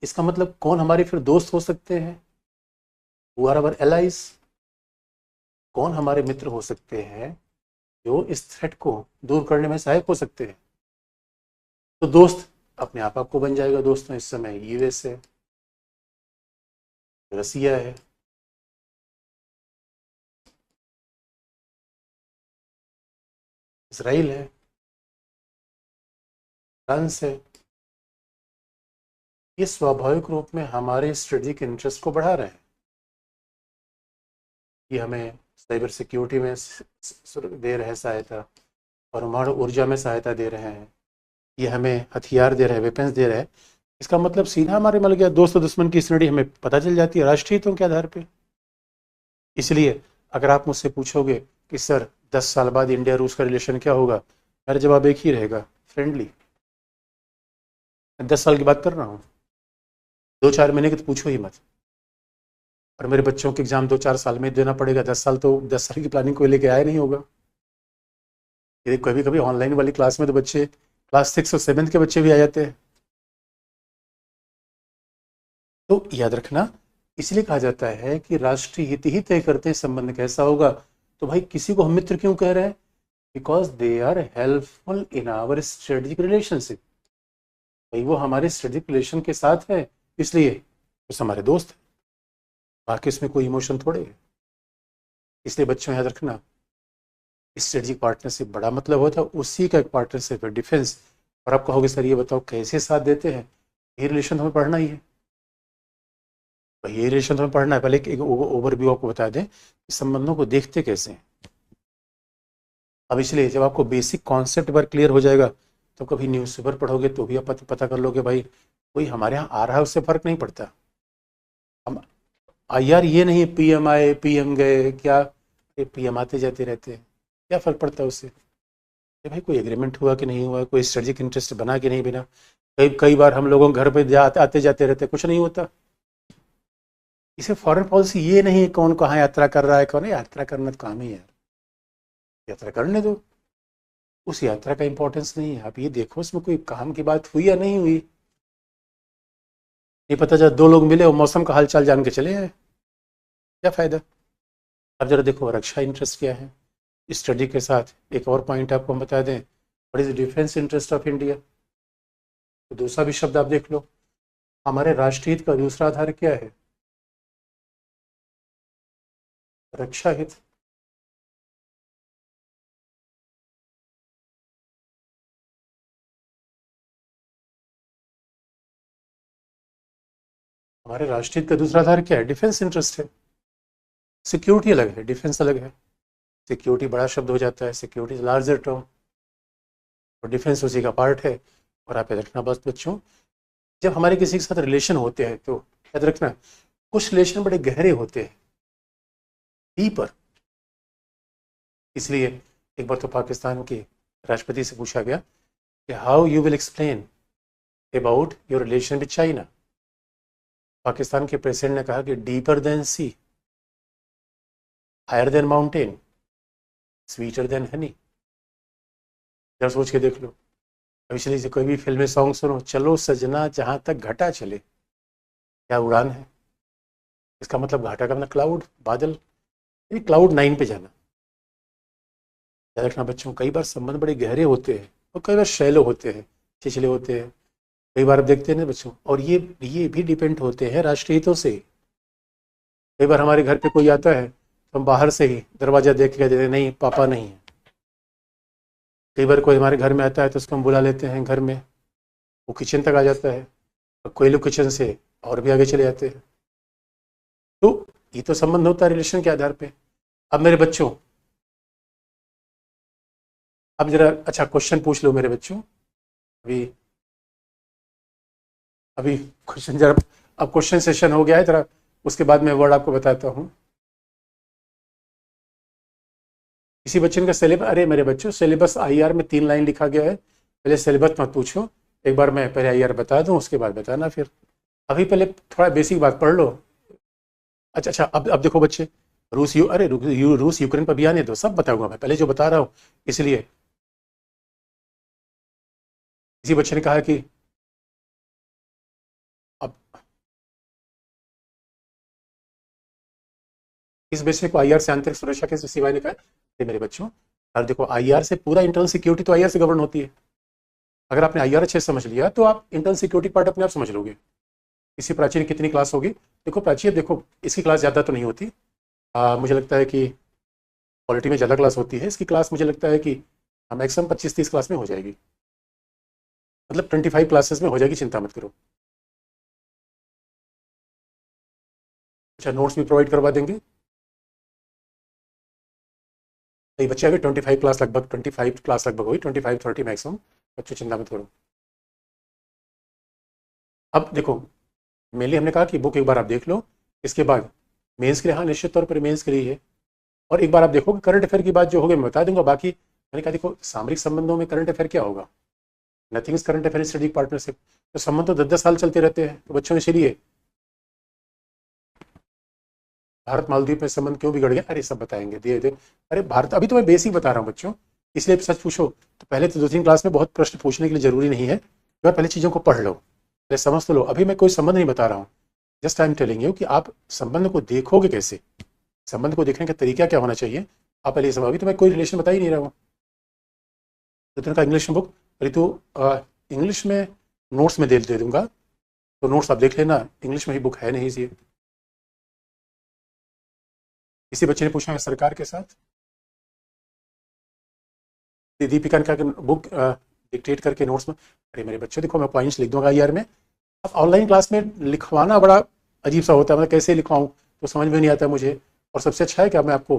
इसका मतलब कौन हमारे फिर दोस्त हो सकते हैं, हु आर अवर एलाइज, कौन हमारे मित्र हो सकते हैं जो इस थ्रेट को दूर करने में सहायक हो सकते हैं। तो दोस्त अपने आप आपको बन जाएगा। दोस्तों इस समय यूएस है, रसिया है, इसराइल है, फ्रांस है। ये स्वाभाविक रूप में हमारे स्ट्रेटेजिक इंटरेस्ट को बढ़ा रहे हैं। ये हमें साइबर सिक्योरिटी में दे रहे हैं सहायता, परमाणु ऊर्जा में सहायता दे रहे हैं, ये हमें हथियार दे रहे हैं, वेपन्स दे रहे हैं। इसका मतलब सीधा हमारे मतलब क्या, दोस्त और दुश्मन की स्टडी हमें पता चल जाती है राष्ट्रीय हितों के आधार पे। इसलिए अगर आप मुझसे पूछोगे कि सर 10 साल बाद इंडिया रूस का रिलेशन क्या होगा, मेरा जवाब एक ही रहेगा, फ्रेंडली। 10 साल की बात कर रहा हूँ, 2-4 महीने की तो पूछो ही मत। और मेरे बच्चों के एग्जाम 2-4 साल में देना पड़ेगा, 10 साल तो 10 साल की प्लानिंग कोई लेके आया नहीं होगा। ये कभी कभी ऑनलाइन वाली क्लास में तो बच्चे क्लास 6 और 7 के बच्चे भी आ जाते हैं। तो याद रखना, इसलिए कहा जाता है कि राष्ट्रीय हित ही तय करते हैं संबंध कैसा होगा। तो भाई किसी को हम मित्र क्यों कह रहे हैं? Because they are helpful in our strategic relationship. भाई वो हमारे स्ट्रेटेजिक रिलेशन के साथ है, इसलिए तो हमारे दोस्त है, बाकी इसमें कोई इमोशन थोड़े है। इसलिए बच्चों याद रखना, स्ट्रेटेजिक पार्टनरशिप बड़ा मतलब होता है, उसी का एक पार्टनरशिप है डिफेंस। और आप कहोगे सर ये बताओ कैसे साथ देते हैं? ये रिलेशन हमें पढ़ना ही है। तो ये रिलेशन हमें पढ़ना है। पहले एक ओवरव्यू आपको बता दें कि संबंधों को देखते कैसे हैं। अब इसलिए जब आपको बेसिक कॉन्सेप्ट पर क्लियर हो जाएगा तो कभी न्यूज़पेपर पढ़ोगे तो भी आप पता कर लोगे भाई कोई हमारे यहाँ आ रहा है उससे फर्क नहीं पड़ता। हम यार ये नहीं पीएम आए पीएम गए, क्या पीएम आते जाते रहते हैं, क्या फर्क पड़ता है उससे? कि भाई कोई एग्रीमेंट हुआ कि नहीं हुआ, कोई स्ट्रेटेजिक इंटरेस्ट बना कि नहीं बना। कई कई बार हम लोगों के घर पे आते जाते रहते, कुछ नहीं होता। इसे फॉरेन पॉलिसी ये नहीं है कौन कहाँ यात्रा कर रहा है, कौन यात्रा करना तो काम ही है, यात्रा करने दो। उस यात्रा का इंपॉर्टेंस नहीं है, आप ये देखो उसमें कोई काम की बात हुई या नहीं हुई। ये पता चला 2 लोग मिले और मौसम का हाल चाल जान के चले आए, क्या फायदा? अब जरा देखो रक्षा इंटरेस्ट क्या है स्टडी के साथ। एक और पॉइंट आपको हम बता दें, what is defence interest of India. तो दूसरा भी शब्द आप देख लो, हमारे राष्ट्रीय हित का दूसरा आधार क्या है? रक्षा हित। हमारे राष्ट्रीय हित का दूसरा आधार क्या है? डिफेंस इंटरेस्ट है। सिक्योरिटी अलग है, डिफेंस अलग है। सिक्योरिटी बड़ा शब्द हो जाता है, सिक्योरिटी लार्जर टर्म, और डिफेंस उसी का पार्ट है। और आप याद रखना बस बच्चों, जब हमारे किसी के साथ रिलेशन होते हैं तो याद रखना कुछ रिलेशन बड़े गहरे होते हैं, डीपर। इसलिए एक बार तो पाकिस्तान के राष्ट्रपति से पूछा गया कि how you will explain about your relation with China. Pakistan के प्रेसिडेंट ने कहा कि deeper than sea, higher than mountain, sweeter than honey. जरा सोच के देख लो। अब इसलिए से कोई भी फिल्मी सॉन्ग सुनो, चलो सजना जहाँ तक घटा चले, क्या उड़ान है। इसका मतलब घाटा का मतलब क्लाउड, बादल, क्लाउड 9 पे जाना। याद रखना बच्चों, कई बार संबंध बड़े गहरे होते हैं और कई बार शैलो होते हैं, छिछले होते हैं। कई बार आप देखते हैं ना बच्चों, और ये भी डिपेंड होते हैं राष्ट्रीय हितों से। कई बार हमारे घर पे कोई आता है तो हम बाहर से ही दरवाजा देख के देते नहीं पापा नहीं है। कई बार कोई हमारे घर में आता है तो उसको हम बुला लेते हैं घर में, वो किचन तक आ जाता है, और कोई लोग किचन से और भी आगे चले जाते हैं। तो ये तो संबंध होता है रिलेशन के आधार पे। अब मेरे बच्चों, अब जरा अच्छा क्वेश्चन पूछ लो मेरे बच्चों। अभी अभी क्वेश्चन जरा, अब क्वेश्चन सेशन हो गया है जरा, उसके बाद मैं वर्ड आपको बताता हूँ। किसी बच्चे का सिलेबस, अरे मेरे बच्चों सिलेबस आईआर में 3 लाइन लिखा गया है। पहले सिलेबस मत पूछो, एक बार मैं पहले आईआर बता दूं उसके बाद बताना फिर। अभी पहले थोड़ा बेसिक बात पढ़ लो। अच्छा अच्छा, अब देखो बच्चे, रूस यूक्रेन पर भी आने दो, सब बताऊंगा मैं, पहले जो बता रहा हूँ। इसलिए किसी बच्चे ने कहा कि अब इस विषय को आईआर से आंतरिक सुरक्षा के सिवाय ने कहा, मेरे बच्चों, और देखो आईआर से पूरा इंटरनल सिक्योरिटी तो आईआर से गवर्न होती है। अगर आपने IR अच्छे से समझ लिया तो आप इंटरनल सिक्योरिटी पार्ट अपने आप समझ लोगे। इसी प्राची की कितनी क्लास होगी? देखो प्राची, अब देखो इसकी क्लास ज़्यादा तो नहीं होती, मुझे लगता है कि क्वालिटी में ज़्यादा क्लास होती है। इसकी क्लास मुझे लगता है कि मैक्सिमम 25-30 क्लास में हो जाएगी, मतलब 25 क्लासेस में हो जाएगी, चिंता मत करो। अच्छा, नोट्स भी प्रोवाइड करवा देंगे। तो ये बच्चे अभी 25 क्लास लगभग हुई, 25-30 मैक्सिमम। बच्चों चिंता मत करो। अब देखो, मेनली हमने कहा कि बुक एक बार आप देख लो, इसके बाद मेंस के लिए, हाँ निश्चित तौर पर मेंस के लिए है। और एक बार आप देखो कि करंट अफेयर की बात जो होगी मैं बता दूंगा। बाकी मैंने कहा देखो, सामरिक संबंधों में करंट अफेयर क्या होगा? Nothing is current affair, strategic partnership. तो संबंध तो 10-10 साल चलते रहते हैं, तो बच्चों इसीलिए भारत मालदीव में संबंध क्यों बिगड़ गया, अरे सब बताएंगे धीरे धीरे। अरे भारत, अभी तो मैं बेसिक बता रहा हूँ बच्चों, इसलिए सच पूछो तो पहले तो 2-3 क्लास में बहुत प्रश्न पूछने के लिए जरूरी नहीं है। एक बार पहले चीज़ों को पढ़ लो, पहले समझ तो लो। अभी मैं कोई संबंध नहीं बता रहा हूँ, just I am telling you कि आप संबंध को देखोगे कैसे, संबंध को देखने का तरीका क्या होना चाहिए, आप पहले ये समझो। अभी तो मैं कोई रिलेशन बता ही नहीं रहा हूँ। तो का इंग्लिश बुक, अरे तो इंग्लिश में नोट्स में दे दूंगा, तो नोट्स आप देख लेना, इंग्लिश में ही बुक है नहीं ये। किसी बच्चे ने पूछा है सरकार के साथ, दीपिका का बुक डिक्टेट करके नोट्स में। अरे मेरे बच्चे देखो, मैं पॉइंट्स लिख दूंगा यार में। अब ऑनलाइन क्लास में लिखवाना बड़ा अजीब सा होता है, मैं कैसे लिखवाऊँ तो समझ में नहीं आता मुझे। और सबसे अच्छा है कि मैं आपको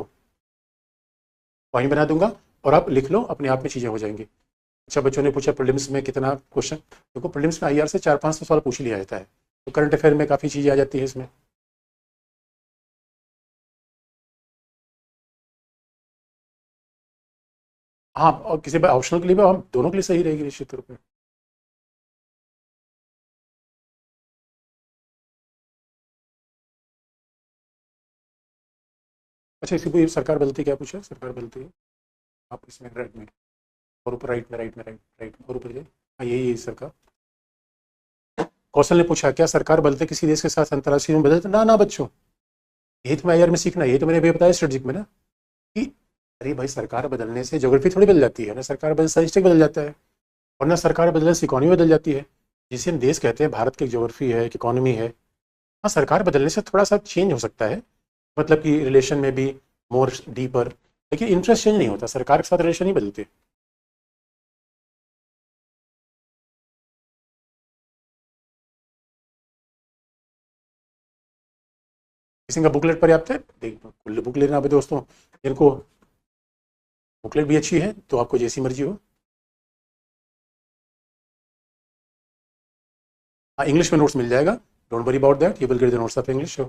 पॉइंट बना दूंगा और आप लिख लो, अपने आप में चीज़ें हो जाएंगी। अच्छा, बच्चों ने पूछा प्रीलिम्स में कितना क्वेश्चन। देखो प्रीलिम्स में IR से 400-500 सवाल पूछ लिया जाता है, तो करंट अफेयर में काफ़ी चीज़ें आ जाती है इसमें। हाँ, और किसी बार ऑप्शनल के लिए भी हम दोनों के लिए सही रहेगी निश्चित रूप में। अच्छा, इसी को सरकार बदलती क्या पूछा, सरकार बदलती है आप इसमें राइट में, और ऊपर राइट और ऊपर जाइए। हाँ, यही है सरकार। कौशल ने पूछा क्या सरकार बदलते किसी देश के साथ अंतर्राष्ट्रीय में बदलते, ना ना बच्चों, यही तो मैं IR में सीखना है, यही तो मैंने अभी बताया स्ट्रेटजिक में ना, कि अरे भाई सरकार बदलने से ज्योग्राफी थोड़ी बदल जाती है ना, सरकार बदल स्टैटिस्टिक बदल जाता है, और ना सरकार बदलने से इकोनॉमी बदल जाती है। जिसे हम देश कहते हैं, भारत की ज्योग्राफी है, इकोनॉमी है। हाँ, सरकार बदलने से थोड़ा सा चेंज हो सकता है, मतलब कि रिलेशन में भी मोर डीपर, लेकिन इंटरेस्ट चेंज नहीं होता, सरकार के साथ रिलेशन नहीं बदलते। किसी का बुकलेट पर्याप्त है, देख बुक लेना अभी दोस्तों, इनको बुकलेट भी अच्छी है, तो आपको जैसी मर्जी हो। हाँ, इंग्लिश में नोट्स मिल जाएगा, don't worry about that, you will get the notes of English.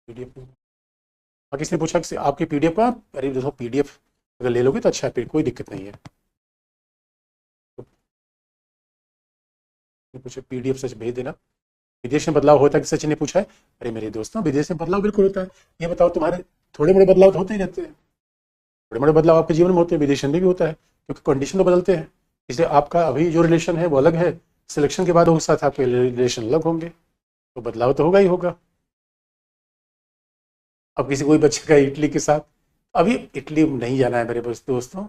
PDF, हाँ किसी ने पूछा कि आपकी PDF का, अरे देखो PDF अगर ले लोगे तो अच्छा है, फिर कोई दिक्कत नहीं है। तो पूछे PDF सच भेज देना। विदेश में बदलाव होता है कि सचिन ने पूछा है। अरे मेरे दोस्तों, विदेश में बदलाव बिल्कुल होता है। ये बताओ, तुम्हारे थोड़े बड़े बदलाव तो होते ही रहते हैं, बड़े बड़े बदलाव आपके जीवन में होते हैं, विदेश में भी होता है, क्योंकि कंडीशन तो बदलते हैं। इसलिए आपका अभी जो रिलेशन है वो अलग है, सिलेक्शन के बाद उसके साथ आपके रिलेशन अलग होंगे, तो बदलाव तो होगा ही होगा। अब किसी कोई बच्चे का इटली के साथ, अभी इटली नहीं जाना है मेरे दोस्तों।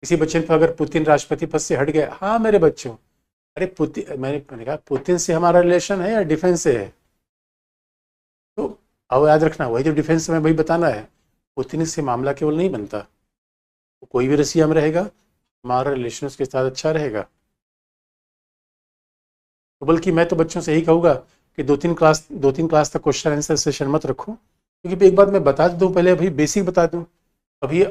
किसी बच्चे को अगर पुतिन राष्ट्रपति पद से हट गए, हाँ मेरे बच्चों, अरे पुतिन, मैंने कहा पुतिन से हमारा रिलेशन है या डिफेंस से है? तो अब याद रखना, वही जो डिफेंस में वही बताना है, पुतिन से मामला केवल नहीं बनता, तो कोई भी रसिया में रहेगा, हमारा रिलेशन उसके साथ अच्छा रहेगा। तो बल्कि मैं तो बच्चों से यही कहूँगा कि 2-3 क्लास तक क्वेश्चन आंसर सेशन मत रखो, क्योंकि एक बात मैं बता दूँ, पहले अभी बेसिक बता दूँ। अभी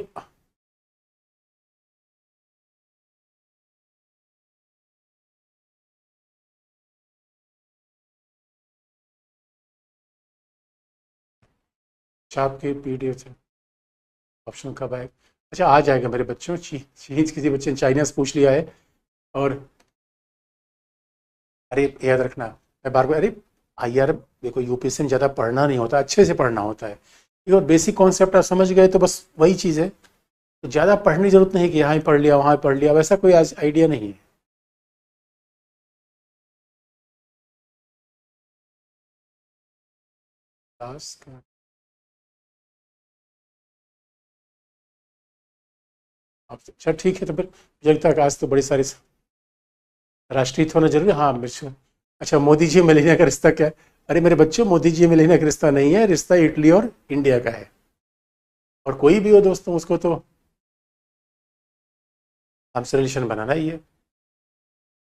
छाप के PDF से ऑप्शन कब आए? अच्छा, आ जाएगा मेरे बच्चों, चीज किसी बच्चे ने चाइना से पूछ लिया है। और अरे याद रखना, मैं बार बार, अरे IR, देखो UPSC में ज़्यादा पढ़ना नहीं होता, अच्छे से पढ़ना होता है। और बेसिक कॉन्सेप्ट आप समझ गए तो बस वही चीज़ है, तो ज़्यादा पढ़ने की जरूरत नहीं कि यहाँ ही पढ़ लिया वहाँ ही पढ़ लिया, वैसा कोई आज आइडिया नहीं है। क्लास का आप अच्छा ठीक है, तो फिर मुझे लगता है कि आज तो बड़ी सारी राष्ट्रीय होना जरूरी है। हाँ मिर्च, अच्छा मोदी जी मेलेनिया का रिश्ता क्या है? अरे मेरे बच्चों, मोदी जी मेलेनिया का रिश्ता नहीं है, रिश्ता इटली और इंडिया का है। और कोई भी हो दोस्तों, उसको तो हमसे रिलेशन बनाना ही है।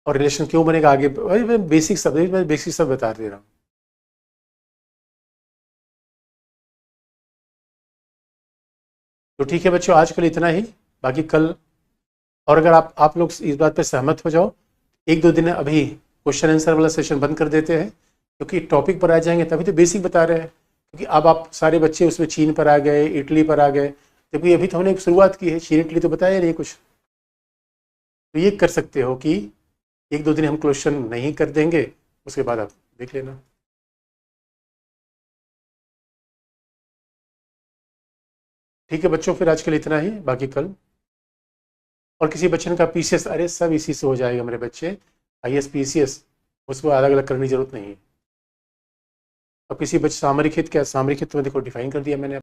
और रिलेशन क्यों बनेगा आगे, भाई मैं बेसिक सब बता दे रहा हूँ। तो ठीक है बच्चों, आज के लिए इतना ही। बाकी कल, और अगर आप लोग इस बात पे सहमत हो जाओ, एक दो दिन अभी क्वेश्चन आंसर वाला सेशन बंद कर देते हैं, क्योंकि टॉपिक पर आ जाएंगे तभी तो बेसिक बता रहे हैं। क्योंकि अब आप सारे बच्चे उसमें चीन पर आ गए, इटली पर आ गए, क्योंकि अभी तो हमने एक शुरुआत की है, चीन इटली तो बताया नहीं कुछ। तो ये कर सकते हो कि एक दो दिन हम क्वेश्चन नहीं कर देंगे, उसके बाद आप देख लेना। ठीक है बच्चों, फिर आज के लिए इतना ही, बाकी कल। और किसी बच्चे का पीसीएस, अरे सब इसी से हो जाएगा मेरे बच्चे, आईएएस पीसीएस, उसको अलग अलग करने की जरूरत नहीं है। अब किसी बच्चे सामरिक हित, क्या सामरिक हित तो देखो डिफाइन कर दिया मैंने।